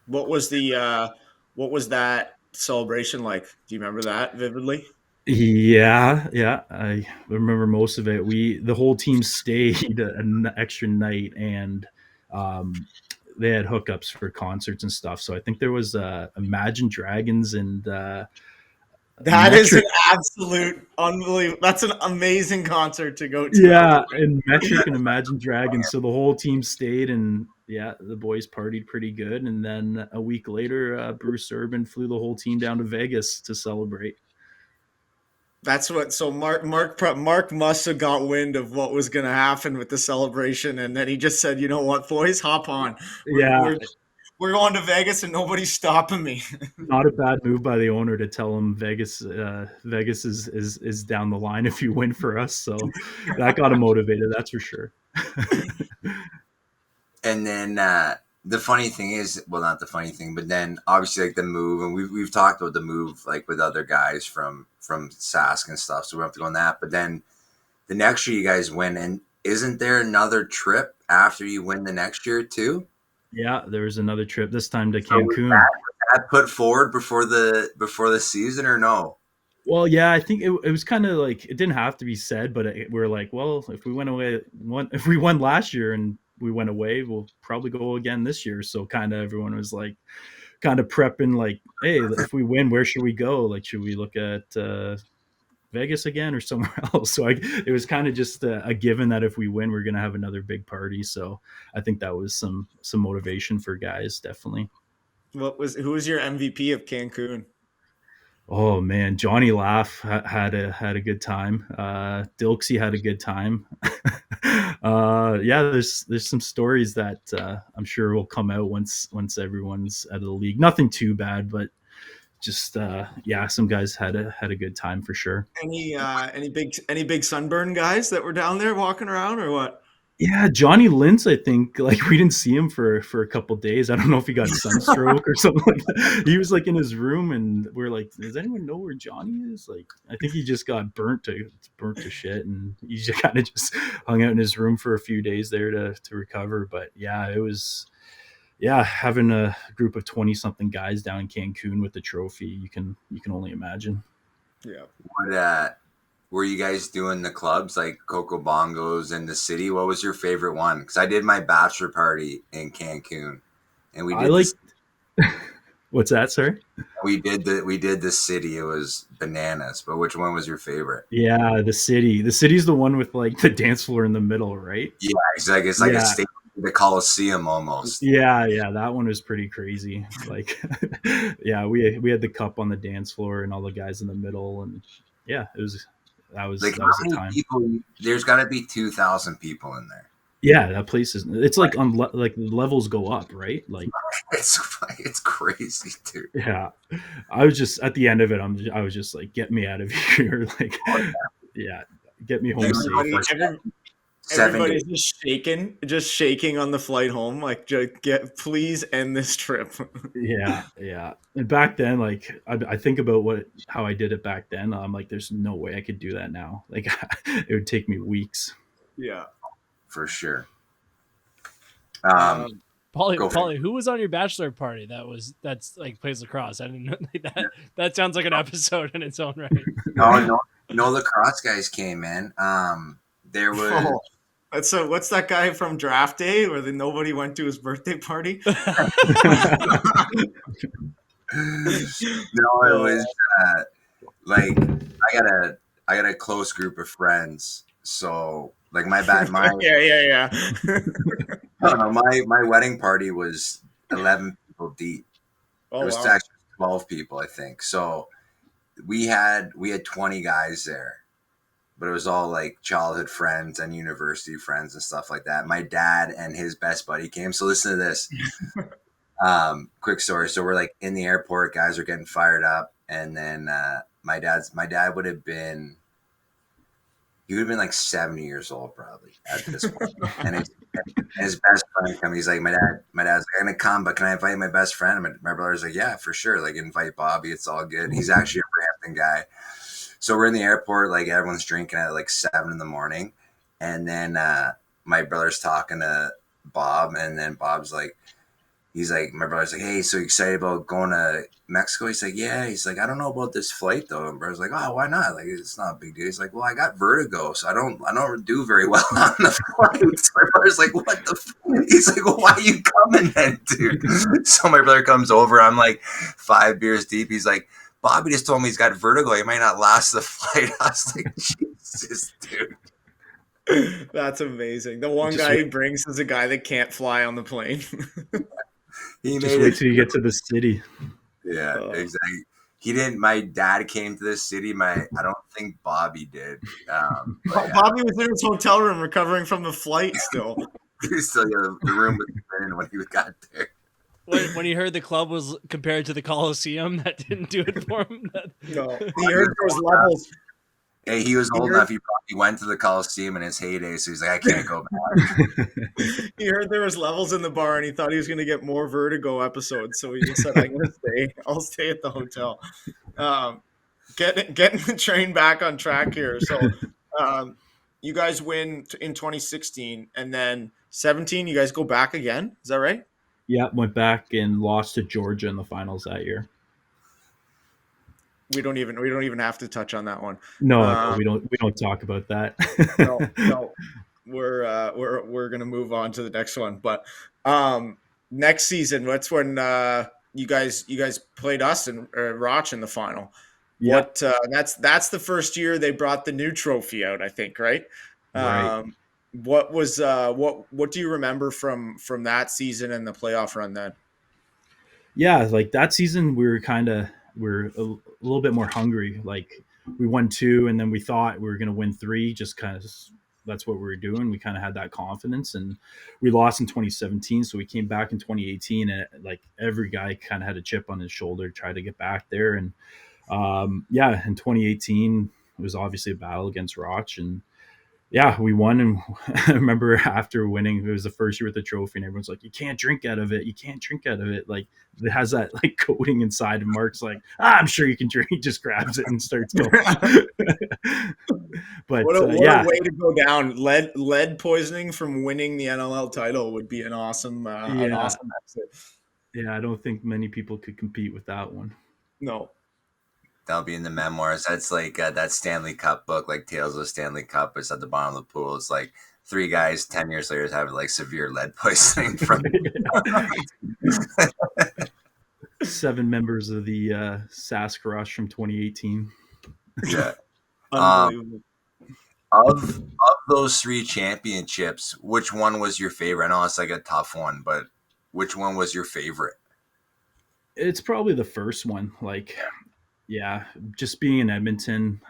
What was that celebration like? Do you remember that vividly? Yeah, I remember most of it. The whole team stayed an extra night, and they had hookups for concerts and stuff. So I think there was Imagine Dragons and That is an absolute unbelievable. That's an amazing concert to go to. Yeah, and Metric and Imagine Dragons. So the whole team stayed, and yeah, the boys partied pretty good. And then a week later, Bruce Urban flew the whole team down to Vegas to celebrate. That's what. So Mark must have got wind of what was going to happen with the celebration, and then he just said, "You know what, boys, hop on. We're going to Vegas, and nobody's stopping me." Not a bad move by the owner to tell him Vegas is down the line if you win for us. So that got him motivated, that's for sure. And then the funny thing is, well, not the funny thing, but then obviously like the move, and we've talked about the move like with other guys from Sask and stuff, so we don't have to go on that. But then the next year you guys win, and isn't there another trip after you win the next year too? Yeah, there was another trip, this time to Cancun. Was that put forward before the season or no? Well, yeah, I think it was kind of like it didn't have to be said, but we're like, well, if we won last year and we went away. We'll probably go again this year. So kind of everyone was like, kind of prepping like, hey, if we win, where should we go? Like, should we look at Vegas again or somewhere else? So it was kind of just a given that if we win, we're going to have another big party. So I think that was some motivation for guys, definitely. Who was your MVP of Cancun? Oh man, Johnny Laugh had a good time. Dilksy had a good time. Yeah, there's some stories that I'm sure will come out once everyone's out of the league. Nothing too bad, but just yeah, some guys had a good time for sure. Any big sunburn guys that were down there walking around or what? Yeah, Johnny Lintz, I think, like we didn't see him for a couple days. I don't know if he got sunstroke or something like that. He was like in his room, and we're like, does anyone know where Johnny is? Like, I think he just got burnt to shit, and he just kind of just hung out in his room for a few days there to recover. But yeah, it was, yeah, having a group of 20 something guys down in Cancun with the trophy, you can only imagine. Yeah. What were you guys doing the clubs like Coco Bongos in the city? What was your favorite one? Because I did my bachelor party in Cancun, and we did. What's that, sir? We did the city. It was bananas. But which one was your favorite? Yeah, the city. The city's the one with like the dance floor in the middle, right? Yeah, it's like a state, the Coliseum almost. Yeah, that one was pretty crazy. Like, yeah, we had the cup on the dance floor and all the guys in the middle, and yeah, that was like, that how was the many time. people? There's got to be 2,000 people in there. Yeah, that place it's like on like the levels go up, right? Like it's crazy, dude. Yeah, I was just at the end of it. I was just like, get me out of here, like, yeah, get me home safe. Everybody's just shaking on the flight home. Like, please end this trip. Yeah. And back then, like, I think about how I did it back then. I'm like, there's no way I could do that now. Like, it would take me weeks. Yeah, for sure. Paulie, who was on your bachelor party? That's like plays lacrosse. I didn't know that. That sounds like an episode in its own right. No, lacrosse guys came in. There was. What's that guy from draft day where nobody went to his birthday party? No, it was like I got a close group of friends. So like my yeah. I don't know. My wedding party was 11 people deep. Oh, it was wow. actually 12 people, I think. So we had 20 guys there. But it was all like childhood friends and university friends and stuff like that. My dad and his best buddy came. So listen to this. Quick story. So we're like in the airport, guys are getting fired up. And then my dad would have been like 70 years old probably at this point. and his best friend come. He's like, my dad's like, I'm gonna come, but can I invite my best friend? And my brother's like, yeah, for sure. Like, invite Bobby. It's all good. He's actually a Brampton guy. So we're in the airport, like everyone's drinking at like 7 a.m. And then my brother's talking to Bob, and then Bob's like, my brother's like, hey, so excited about going to Mexico? He's like, yeah. He's like, I don't know about this flight though. And brother's like, oh, why not? Like, it's not a big deal. He's like, well, I got vertigo, so I don't do very well on the flight. So my brother's like, what the f-? He's like, well, why are you coming then, dude? So my brother comes over. I'm like 5 beers deep. He's like, Bobby just told me he's got vertigo. He might not last the flight. I was like, Jesus, dude. That's amazing. The one guy he brings is a guy that can't fly on the plane. Just wait till you get to the city. Yeah, exactly. He didn't. My dad came to this city. I don't think Bobby did. Bobby was in his hotel room recovering from the flight still. He was still, the room was in when he got there. When he heard the club was compared to the Coliseum, that didn't do it for him. No, he heard there was levels. Yeah, he was old enough. He probably went to the Coliseum in his heyday, so he's like, I can't go back. He heard there was levels in the bar, and he thought he was going to get more Vertigo episodes. So he just said, "I'm going to stay. I'll stay at the hotel." Getting the train back on track here. So, you guys win in 2016, and then 17, you guys go back again. Is that right? Yeah, went back and lost to Georgia in the finals that year. We don't even have to touch on that one. No, we don't talk about that. No. we're gonna move on to the next one. But next season, that's when you guys played us and Roch in the final. Yeah, What that's the first year they brought the new trophy out, I think, right? right. What was what do you remember from that season and the playoff run then? Yeah, like that season we were a little bit more hungry. Like we won two, and then we thought we were going to win three. Just kind of that's what we were doing. We kind of had that confidence, and we lost in 2017. So we came back in 2018, and like every guy kind of had a chip on his shoulder, to try to get back there. And yeah, in 2018 it was obviously a battle against Roch, and yeah, we won. And I remember after winning, it was the first year with the trophy, and everyone's like, "You can't drink out of it. You can't drink out of it." Like it has that like coating inside. And Mark's like, "I'm sure you can drink." He just grabs it and starts going. But What a yeah, way to go down. Lead poisoning from winning the NLL title would be an awesome yeah, exit. yeah. I don't think many people could compete with that one. No. That'll be in the memoirs. That's like that Stanley Cup book, like Tales of the Stanley Cup. It's at the bottom of the pool. It's like three guys 10 years later have like severe lead poisoning from. 7 members of the Sask from 2018. Yeah. Unbelievable. Of those three championships, which one was your favorite? I know it's like a tough one, but which one was your favorite? It's probably the first one. Like, yeah, just being in Edmonton.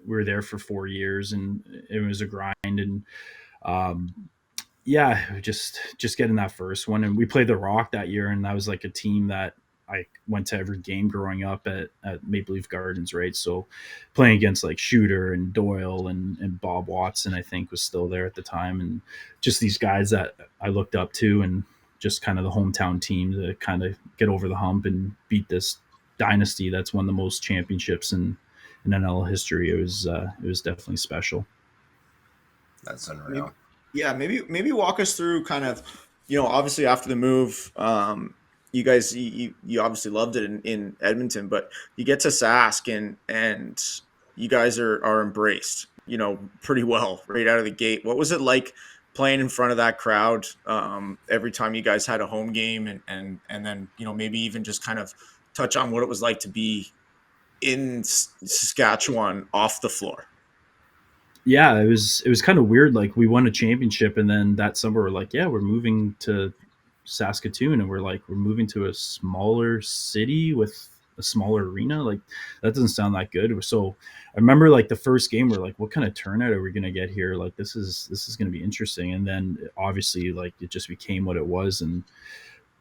We were there for 4 years, and it was a grind. And um, yeah, just getting that first one. And we played the Rock that year, and that was like a team that I went to every game growing up at Maple Leaf Gardens, right? So playing against like Shooter and Doyle and Bob Watson, I think, was still there at the time. And just these guys that I looked up to, and just kind of the hometown team to kind of get over the hump and beat this dynasty that's won the most championships in NL history. It was definitely special. That's unreal. Yeah, maybe walk us through kind of, obviously after the move, you guys you obviously loved it in Edmonton, but you get to Sask and you guys are embraced, pretty well right out of the gate. What was it like playing in front of that crowd every time you guys had a home game, and then maybe even just kind of touch on what it was like to be in Saskatchewan off the floor? Yeah, it was kind of weird. Like we won a championship, and then that summer we're like, yeah, we're moving to Saskatoon, and we're moving to a smaller city with a smaller arena. Like that doesn't sound that good. So I remember like the first game, we're like, what kind of turnout are we gonna get here? Like this is gonna be interesting. And then obviously like it just became what it was, and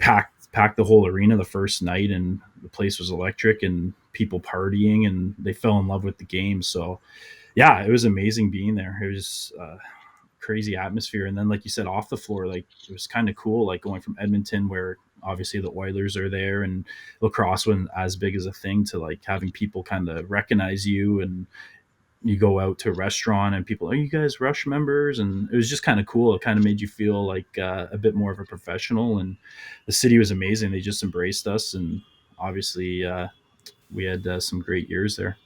packed the whole arena the first night, and the place was electric and people partying, and they fell in love with the game. So yeah, it was amazing being there. It was crazy atmosphere. And then, like you said, off the floor, like it was kind of cool, like going from Edmonton, where obviously the Oilers are there, and lacrosse wasn't as big as a thing, to like having people kind of recognize you. And you go out to a restaurant and people, are you guys Rush members? And it was just kind of cool. It kind of made you feel like a bit more of a professional. And the city was amazing. They just embraced us. And obviously we had some great years there.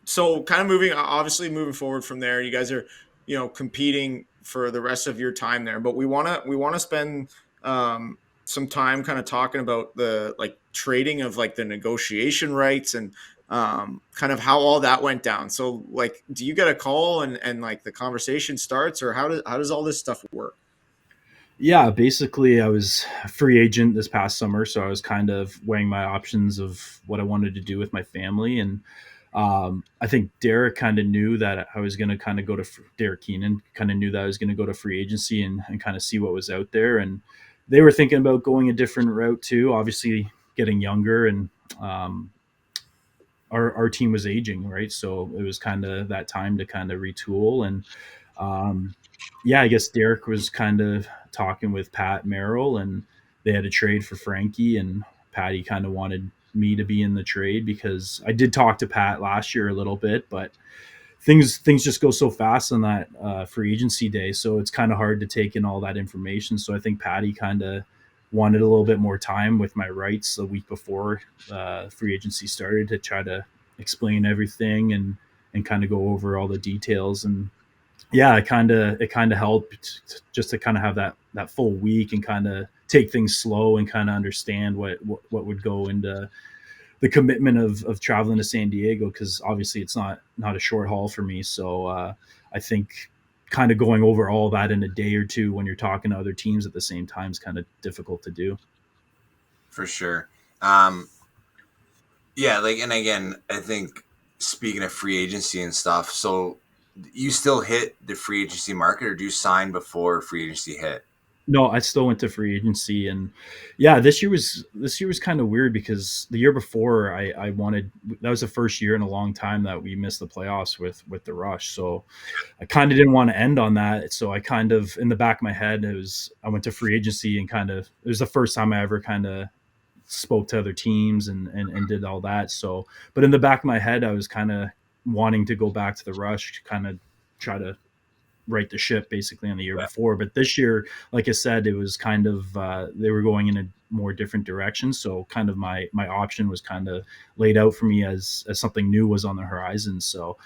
So kind of moving forward from there, you guys are, competing for the rest of your time there, but we want to spend some time kind of talking about the like trading of like the negotiation rights and kind of how all that went down. So like, do you get a call and like the conversation starts, or how does all this stuff work? Yeah, basically, I was a free agent this past summer, so I was kind of weighing my options of what I wanted to do with my family. And I think Derek kind of knew that I was going to kind of go to Derek Keenan kind of knew that I was going to go to free agency and kind of see what was out there. And they were thinking about going a different route too, obviously getting younger. And um, our team was aging, right? So it was kind of that time to kind of retool. And um, yeah, I guess Derek was kind of talking with Pat Merrill, and they had a trade for Frankie, and Patty kind of wanted me to be in the trade, because I did talk to Pat last year a little bit, but things just go so fast on that free agency day, so it's kind of hard to take in all that information. So I think Patty kind of wanted a little bit more time with my rights the week before free agency started, to try to explain everything and kind of go over all the details. And yeah, it kind of helped just to kind of have that full week and kind of take things slow and kind of understand what would go into the commitment of traveling to San Diego, because obviously it's not a short haul for me. So I think kind of going over all that in a day or two when you're talking to other teams at the same time is kind of difficult to do. For sure. Um, yeah, like, and again, I think speaking of free agency and stuff, so you still hit the free agency market, or do you sign before free agency hit? No, I still went to free agency, and yeah, this year was kind of weird because the year before I wanted, that was the first year in a long time that we missed the playoffs with the Rush. So I kind of didn't want to end on that. So I kind of, in the back of my head, I went to free agency, and kind of, it was the first time I ever kind of spoke to other teams and did all that. So, but in the back of my head, I was kind of wanting to go back to the Rush, kind of try to right the ship basically on the year before. But this year, like I said, it was kind of they were going in a more different direction. So kind of my option was kind of laid out for me as something new was on the horizon. So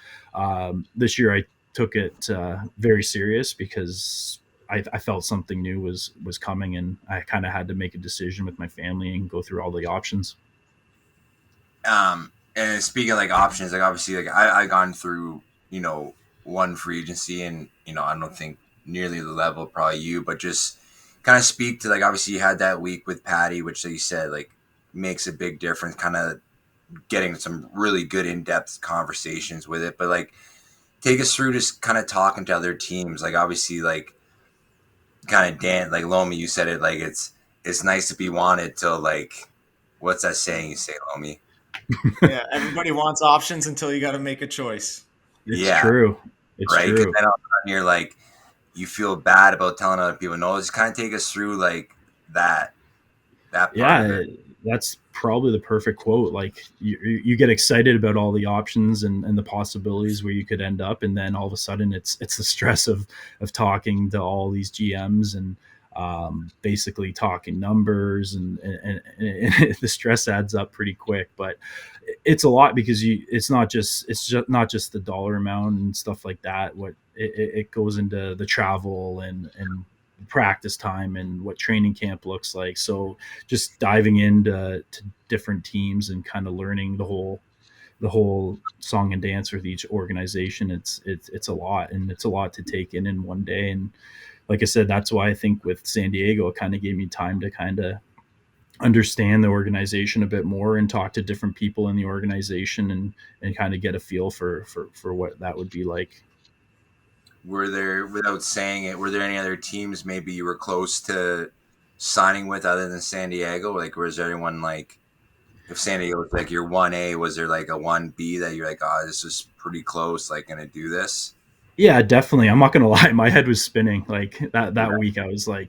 this year I took it very serious because I felt something new was coming, and I kind of had to make a decision with my family and go through all the options. And speaking of like options, like obviously, like I gone through, one free agency, and I don't think nearly the level probably you, but just kind of speak to, like, obviously you had that week with Patty, which, like you said, like makes a big difference, kind of getting some really good in-depth conversations with it. But like, take us through just kind of talking to other teams, like obviously, like kind of Dan, like Lomi, you said it, like it's nice to be wanted till, like, what's that saying you say, Lomi? Yeah, everybody wants options until you got to make a choice. It's Yeah, true. It's right. Because true. then all of a sudden you're like, you feel bad about telling other people no. Just kind of take us through like that that part of Yeah, it. that's probably the perfect quote. Like you get excited about all the options and the possibilities where you could end up, and then all of a sudden it's the stress of talking to all these GMs and basically talking numbers, and the stress adds up pretty quick. But it's a lot because it's just not just the dollar amount and stuff like that. What it goes into the travel and practice time and what training camp looks like. So just diving into different teams and kind of learning the whole song and dance with each organization. It's a lot, and it's a lot to take in one day. And like I said, that's why I think with San Diego, it kind of gave me time to kind of understand the organization a bit more and talk to different people in the organization and kind of get a feel for what that would be like. Were there, without saying it, were there any other teams maybe you were close to signing with other than San Diego? Like, was there anyone, like, if San Diego was like your 1A, was there like a 1B that you're like, oh, this is pretty close, like, gonna do this? Yeah, definitely. I'm not gonna lie, my head was spinning like that week. I was like,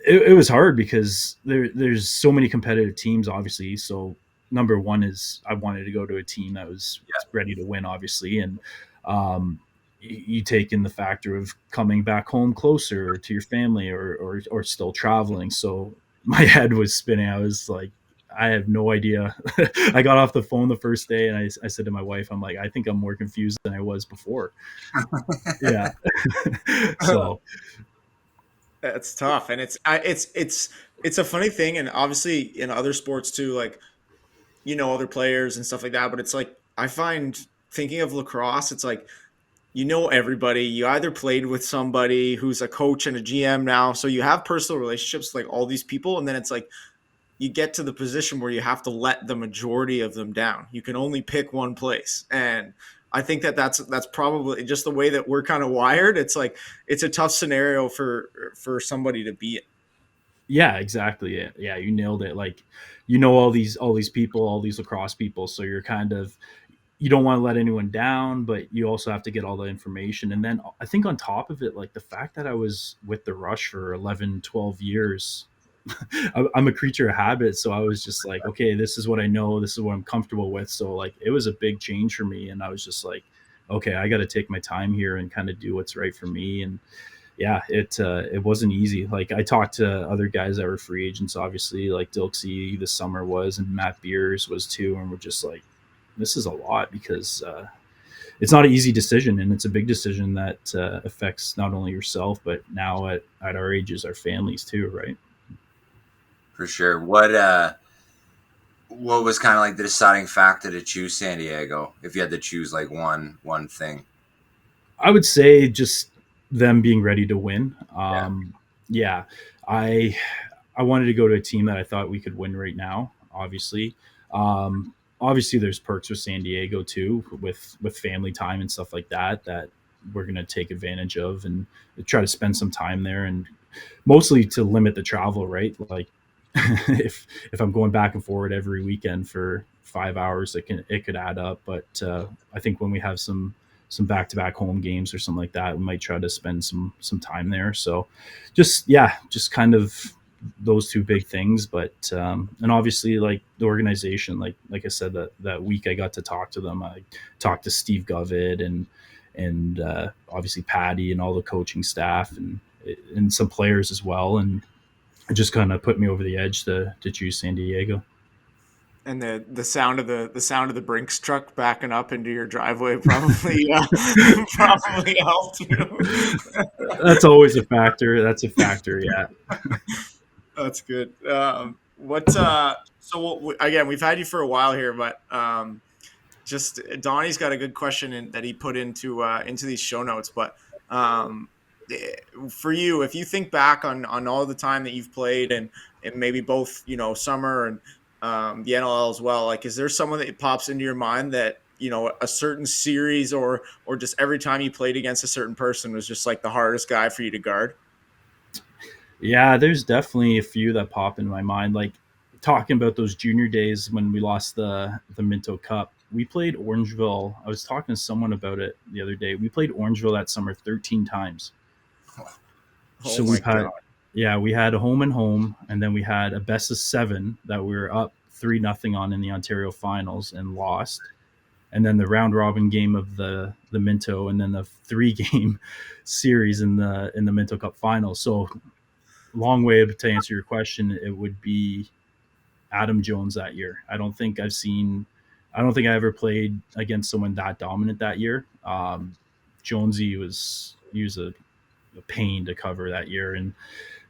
it was hard because there's so many competitive teams, obviously. So number one is I wanted to go to a team that was ready to win, obviously, and you take in the factor of coming back home closer to your family or still traveling. So my head was spinning. I was like, I have no idea. I got off the phone the first day and I said to my wife, I'm like, I think I'm more confused than I was before. Yeah. So That's tough, and it's a funny thing, and obviously in other sports too, like other players and stuff like that. But it's like I find thinking of lacrosse, it's like everybody. You either played with somebody who's a coach and a GM now, so you have personal relationships with, like, all these people, and then it's like you get to the position where you have to let the majority of them down. You can only pick one place, and I think that's probably just the way that we're kind of wired. It's like it's a tough scenario for somebody to be in. yeah, exactly. Yeah, you nailed it. Like, all these people, all these lacrosse people. So you're kind of, you don't want to let anyone down, but you also have to get all the information. And then I think on top of it, like the fact that I was with the Rush for 11, 12 years, I'm a creature of habit. So I was just like, okay, this is what I know. This is what I'm comfortable with. So like, it was a big change for me. And I was just like, okay, I got to take my time here and kind of do what's right for me. And yeah, it wasn't easy. Like I talked to other guys that were free agents, obviously, like Dilksey this summer was, and Matt Beers was too, and we're just like, this is a lot because it's not an easy decision, and it's a big decision that affects not only yourself, but now at our ages, our families too, right? For sure. What was kind of like the deciding factor to choose San Diego? If you had to choose like one thing. I would say just them being ready to win. Yeah, I I wanted to go to a team that I thought we could win right now. Obviously, obviously there's perks with San Diego too, with family time and stuff like that that we're gonna take advantage of and try to spend some time there, and mostly to limit the travel. Right, like if I'm going back and forward every weekend for 5 hours, it could add up. But I think when we have some back to back home games or something like that, we might try to spend some time there. So just kind of those two big things. But and obviously like the organization, like I said, that week I got to talk to them. I talked to Steve Govid and obviously Patty and all the coaching staff and some players as well, and it just kind of put me over the edge to choose San Diego. And the sound of the Brinks truck backing up into your driveway probably probably helped you. That's always a factor. That's a factor. Yeah. That's good. Again, we've had you for a while here, but just Donnie's got a good question that he put into these show notes. But um, for you, if you think back on all the time that you've played and maybe both, summer and the NLL as well, like, is there someone that pops into your mind that, a certain series or just every time you played against a certain person was just like the hardest guy for you to guard? Yeah, there's definitely a few that pop in my mind. Like talking about those junior days when we lost the Minto Cup. We played Orangeville. I was talking to someone about it the other day. We played Orangeville that summer 13 times. So my we've had, God. yeah, we had a home and home, and then we had a best of 7 that we were up 3-0 on in the Ontario finals and lost. And then the round robin game of the Minto, and then the 3-game series in the Minto Cup final. So long way to answer your question, it would be Adam Jones that year. I don't think I ever played against someone that dominant that year. Jonesy he was a pain to cover that year, and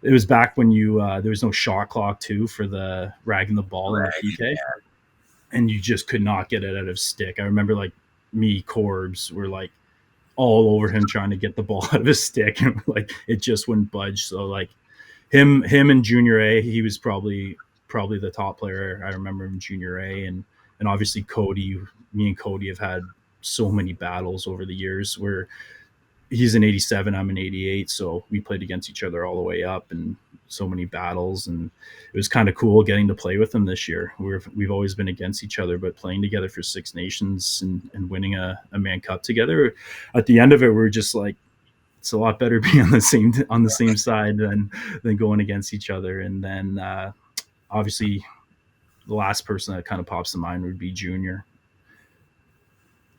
it was back when there was no shot clock too for the ragging the ball in the PK, and you just could not get it out of stick. I remember like me, Corbs were like all over him trying to get the ball out of his stick, and like it just wouldn't budge. So like him in junior A, he was probably the top player I remember in junior A, and obviously Cody. Me and Cody have had so many battles over the years where he's an 87, I'm an 88, so we played against each other all the way up, and so many battles, and it was kind of cool getting to play with him this year. We've always been against each other, but playing together for Six Nations and winning a Mann Cup together, at the end of it, we're just like, it's a lot better being on the same side than going against each other. And then obviously the last person that kind of pops to mind would be Junior.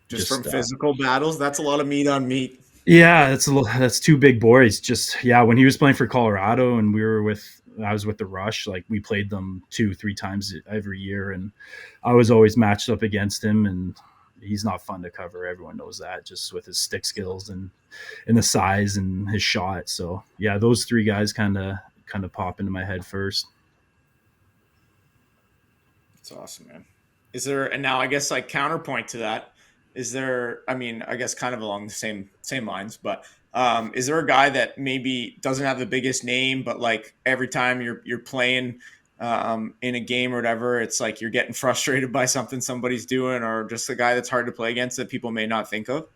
Just from physical battles, that's a lot of meat on meat. Yeah, that's two big boys. Just when he was playing for Colorado and I was with the Rush, like we played them 2-3 times every year, and I was always matched up against him, and he's not fun to cover. Everyone knows that, just with his stick skills and the size and his shot. So yeah, those 3 guys kind of pop into my head first. That's awesome, man. Is there, and now I guess like counterpoint to that, is there, I mean, I guess kind of along the same lines, but is there a guy that maybe doesn't have the biggest name, but like every time you're playing in a game or whatever, it's like you're getting frustrated by something somebody's doing, or just a guy that's hard to play against that people may not think of?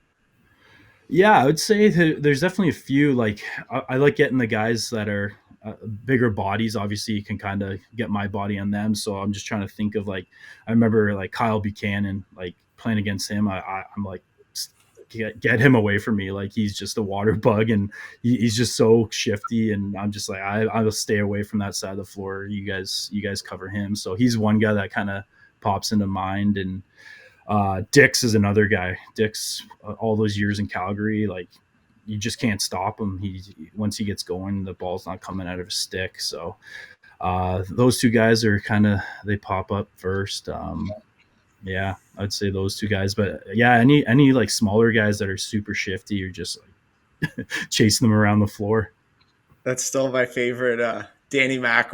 Yeah, I would say there's definitely a few. Like I like getting the guys that are bigger bodies. Obviously, you can kind of get my body on them. So I'm just trying to think of like, I remember like Kyle Buchanan, like playing against him. I'm like, get him away from me. Like he's just a water bug, and he's just so shifty. And I'm just like, I will stay away from that side of the floor. You guys cover him. So he's one guy that kind of pops into mind. And Dix is another guy. Dix, all those years in Calgary, like you just can't stop him. Once he gets going, the ball's not coming out of his stick. So those 2 guys are they pop up first. Yeah, I'd say those two guys. But yeah, any like smaller guys that are super shifty, you're just like chasing them around the floor. That's still my favorite. Danny Mac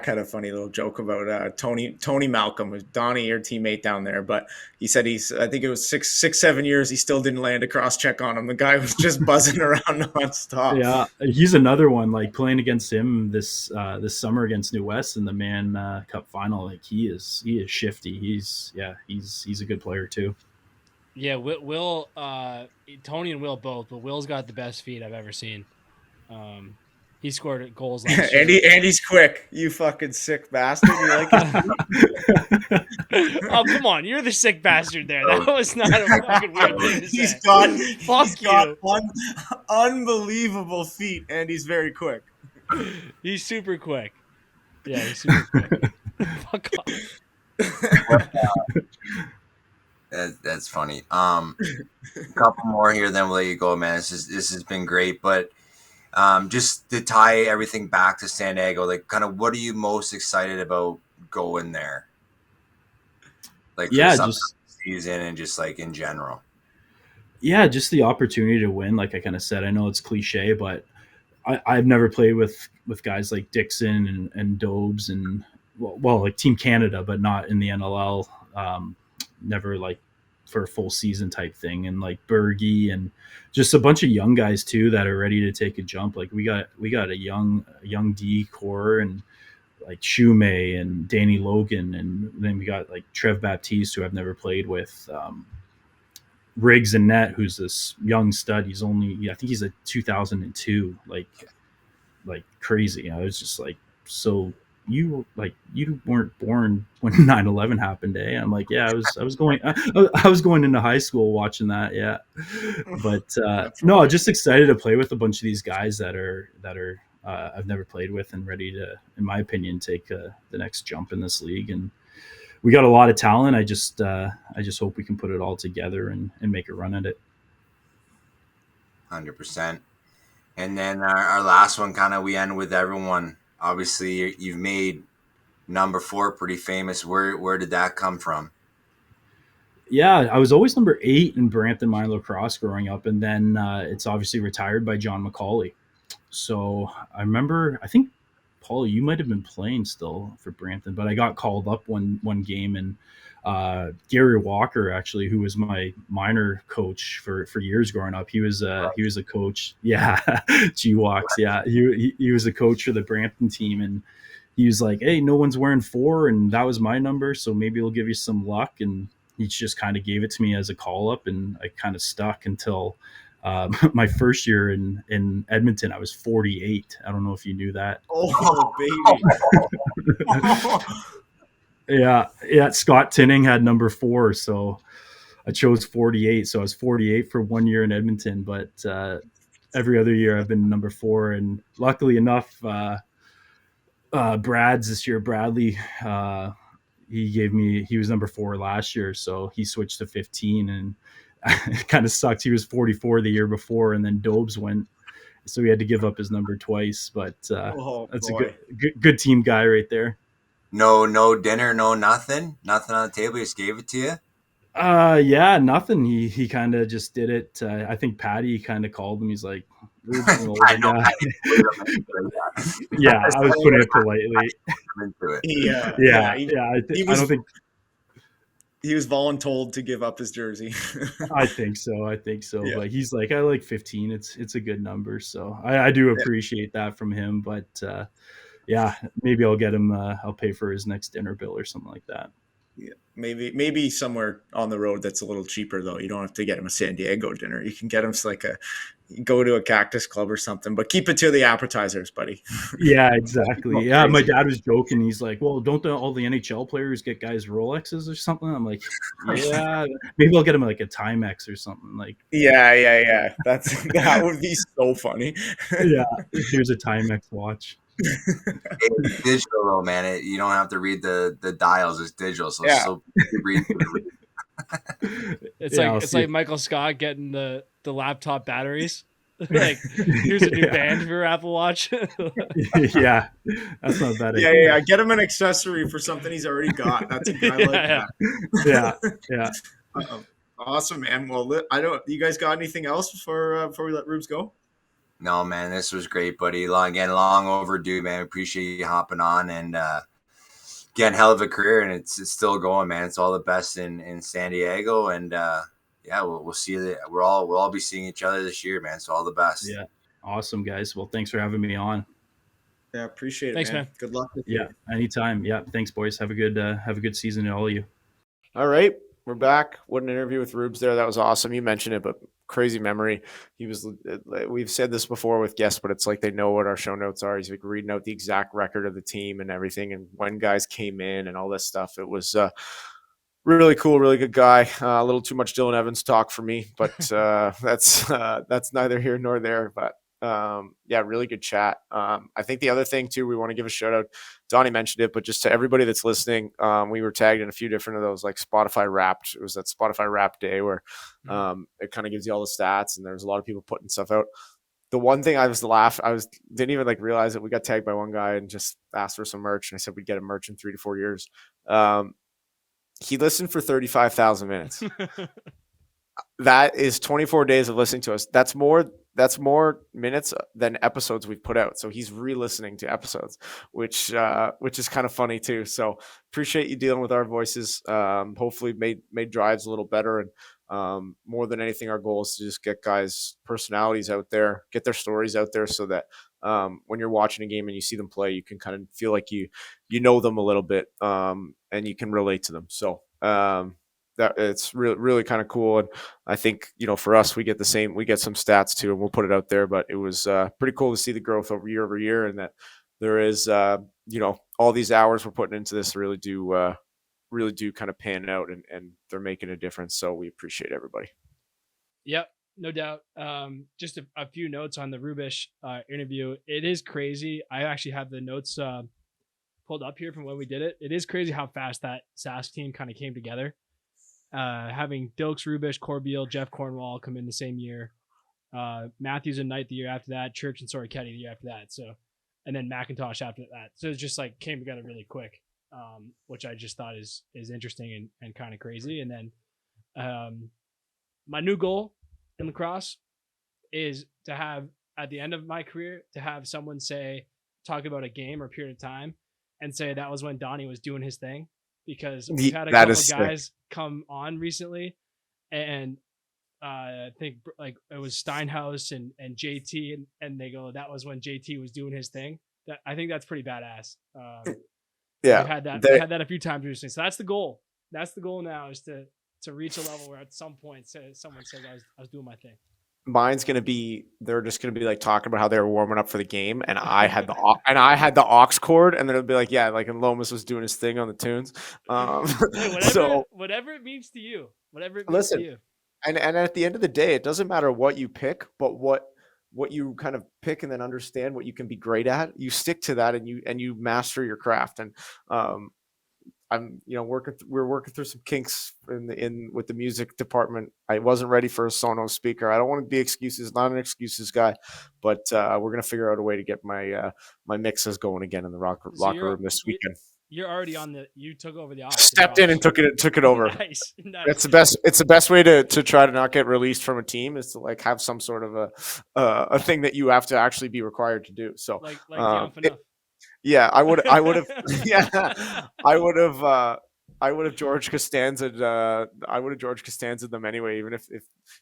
had a funny little joke about Tony Malcolm, was Donny, your teammate down there, but he said I think it was 7 years, he still didn't land a cross check on him. The guy was just buzzing around nonstop. Yeah, he's another one. Like playing against him this summer against New West in the Man Cup final. Like he is shifty. He's a good player too. Yeah, Will Tony and Will both, but Will's got the best feet I've ever seen. He scored goals last year. Andy's quick. You fucking sick bastard. You like it? Oh, come on. You're the sick bastard there. That was not a fucking weird thing to say. He's got unbelievable feet, and he's very quick. He's super quick. Yeah, he's super quick. Fuck off. That's funny. A couple more here, then we'll let you go, man. This has been great, but just to tie everything back to San Diego, like, kind of, what are you most excited about going there? Like, just season and just like in general. Yeah, just the opportunity to win. Like I kind of said, I know it's cliche, but I've never played with guys like Dixon and Dobes and well, like Team Canada, but not in the NLL. Never like for a full season type thing, and like Bergie and just a bunch of young guys too that are ready to take a jump. Like we got a young D core and like Shumei and Danny Logan, and then we got like Trev Baptiste, who I've never played with. Riggs and Net, who's this young stud. He's only I think he's a 2002, like crazy. I was just like, so you weren't born when 9/11 happened, eh? I'm like, yeah, I was going into high school watching that, yeah. But no, just excited to play with a bunch of these guys that are I've never played with and ready to, in my opinion, take the next jump in this league. And we got a lot of talent. I just hope we can put it all together and make a run at it. 100%. And then our last one, kind of, we end with everyone. Obviously, you've made number 4 pretty famous. Where did that come from? Yeah, I was always number 8 in Brampton minor lacrosse growing up, and then it's obviously retired by John McCauley. So I remember, I think, Paul, you might have been playing still for Brampton, but I got called up one game, and Gary Walker, actually, who was my minor coach for years growing up, he was a coach. Yeah, G-Walks. Yeah, he was a coach for the Brampton team, and he was like, "Hey, no one's wearing 4," and that was my number, so maybe we'll give you some luck. And he just kind of gave it to me as a call up, and I kind of stuck until my first year in Edmonton. I was 48. I don't know if you knew that. Oh, baby. Yeah. Scott Tinning had number 4, so I chose 48. So I was 48 for 1 year in Edmonton, but every other year I've been number 4. And luckily enough, Brad's this year, Bradley, he was number 4 last year, so he switched to 15, and it kind of sucked. He was 44 the year before, and then Dobes went, so he had to give up his number twice. But that's a good team guy right there. No dinner, no nothing on the table. He just gave it to you. Yeah, nothing. He kind of just did it. I think Patty kind of called him. He's like, I know. Yeah, I was putting it politely. I don't think he was voluntold to give up his jersey. I think so. Yeah. But he's like, I like 15. It's a good number. So I do appreciate that from him. But yeah, maybe I'll get him. I'll pay for his next dinner bill or something like that. Yeah, maybe somewhere on the road that's a little cheaper though. You don't have to get him a San Diego dinner. You can get him go to a Cactus Club or something, but keep it to the appetizers, buddy. Yeah, exactly. Yeah, my dad was joking. He's like, "Well, don't all the NHL players get guys Rolexes or something?" I'm like, "Yeah, maybe I'll get him like a Timex or something." Like, yeah. That would be so funny. Yeah, here's a Timex watch. It's digital though, man. You don't have to read the dials. It's digital, so yeah. It's like Michael Scott getting the laptop batteries. Like, here's a new Yeah. band for your Apple Watch. Yeah, that's not a bad Yeah, idea. yeah. Get him an accessory for something he's already got. That's a good. I like Yeah. that. Yeah. Awesome, man. Well, I don't. You guys got anything else before we let Rubes go? No, man, this was great, buddy. Long overdue, man. Appreciate you hopping on and again, hell of a career, and it's still going, man. It's all the best in San Diego, and yeah, we'll see you. We'll all be seeing each other this year, man. So all the best. Yeah. Awesome, guys. Well, thanks for having me on. Yeah, appreciate it. Thanks, man. man. Good luck with Yeah, it. anytime. Yeah, thanks, boys. Have a good season to all of you. All right, we're back. What an interview with Rubes there. That was awesome. You mentioned it, but crazy memory. He was. We've said this before with guests, but it's like they know what our show notes are. He's like reading out the exact record of the team and everything, and when guys came in and all this stuff. It was really cool, really good guy. A little too much Dylan Evans talk for me, but that's neither here nor there. But yeah, really good chat. I think the other thing too, we want to give a shout out. Donny mentioned it, but just to everybody that's listening, we were tagged in a few different of those, like Spotify Wrapped. It was that Spotify Wrapped day where it kind of gives you all the stats, and there's a lot of people putting stuff out. The one thing I didn't even like realize that we got tagged by one guy and just asked for some merch, and I said we'd get a merch in 3 to 4 years. He listened for 35,000 minutes. That is 24 days of listening to us. That's more minutes than episodes we've put out. So he's re-listening to episodes, which is kind of funny too. So appreciate you dealing with our voices. Hopefully made drives a little better. And more than anything, our goal is to just get guys' personalities out there, get their stories out there, so that when you're watching a game and you see them play, you can kind of feel like you know them a little bit, and you can relate to them. So that it's really kind of cool. And I think, for us, we get some stats too, and we'll put it out there, but it was pretty cool to see the growth over year, and that there is, all these hours we're putting into this really do kind of pan out, and they're making a difference. So we appreciate everybody. Yep, no doubt. Just a few notes on the Rubisch interview. It is crazy. I actually have the notes pulled up here from when we did it. It is crazy how fast that Sask team kind of came together. Having Dilks, Rubisch, Corbeil, Jeff Cornwall come in the same year. Matthews and Knight the year after that. Church and Soriketi the year after that. So, and then McIntosh after that. So it just like came together really quick, which I just thought is interesting and kind of crazy. And then my new goal in lacrosse is to have, at the end of my career, to have someone talk about a game or period of time and say that was when Donny was doing his thing, because we've had a couple guys come on recently, and I think like it was Steinhaus and JT, and they go, that was when JT was doing his thing. That I think that's pretty badass. Yeah, we had that a few times recently. So that's the goal. That's the goal now, is to reach a level where at some point someone says I was doing my thing. Mine's gonna be, they're just gonna be like talking about how they were warming up for the game, and I had the aux cord, and then it'll be like, yeah, like, and Lomas was doing his thing on the tunes. Hey, whatever it means to you, to you. And at the end of the day, it doesn't matter what you pick, but what you kind of pick and then understand what you can be great at. You stick to that, and you master your craft. And we're working through some kinks in with the music department. I wasn't ready for a Sonos speaker. I don't want to be excuses, not an excuses guy, but we're gonna figure out a way to get my mixes going again in the locker room this weekend. You're already you took over the office. Stepped in and took it over. Nice. It's the best way to try to not get released from a team, is to like have some sort of a thing that you have to actually be required to do. So yeah, I would have. Yeah, I would have George Costanza. I would have George Costanza them anyway. Even if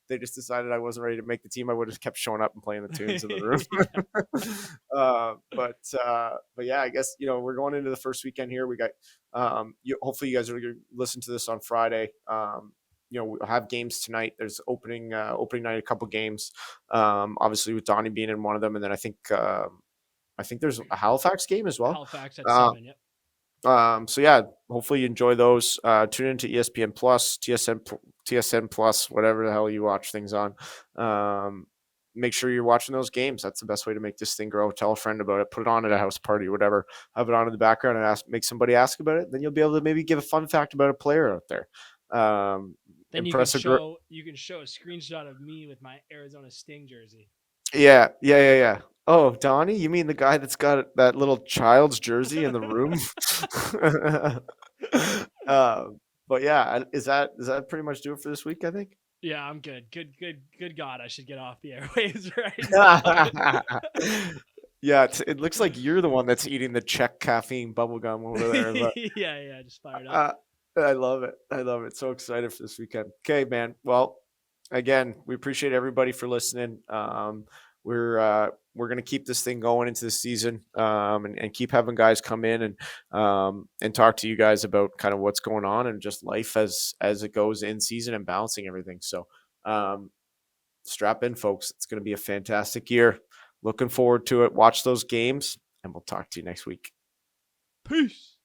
they just decided I wasn't ready to make the team, I would have kept showing up and playing the tunes in the room. But yeah, I guess we're going into the first weekend here. We got hopefully you guys are going to listen to this on Friday. We'll have games tonight. There's opening night, a couple games. Obviously with Donny being in one of them, and then I think there's a Halifax game as well. Halifax at 7, yep. So yeah, hopefully you enjoy those. Tune into ESPN Plus, TSN Plus, whatever the hell you watch things on. Make sure you're watching those games. That's the best way to make this thing grow. Tell a friend about it. Put it on at a house party, whatever. Have it on in the background and make somebody ask about it. Then you'll be able to maybe give a fun fact about a player out there. Then you can show a screenshot of me with my Arizona Sting jersey. Yeah. Oh, Donnie, you mean the guy that's got that little child's jersey in the room? But yeah, does that pretty much do it for this week, I think? Yeah, I'm good. Good God, I should get off the airwaves right now. Yeah, it looks like you're the one that's eating the Czech caffeine bubblegum over there. But yeah, just fired up. I love it. I love it. So excited for this weekend. Okay, man. Well, again, we appreciate everybody for listening. We're gonna keep this thing going into the season, and keep having guys come in and talk to you guys about kind of what's going on and just life as it goes in season and balancing everything. So strap in, folks. It's gonna be a fantastic year. Looking forward to it. Watch those games, and we'll talk to you next week. Peace.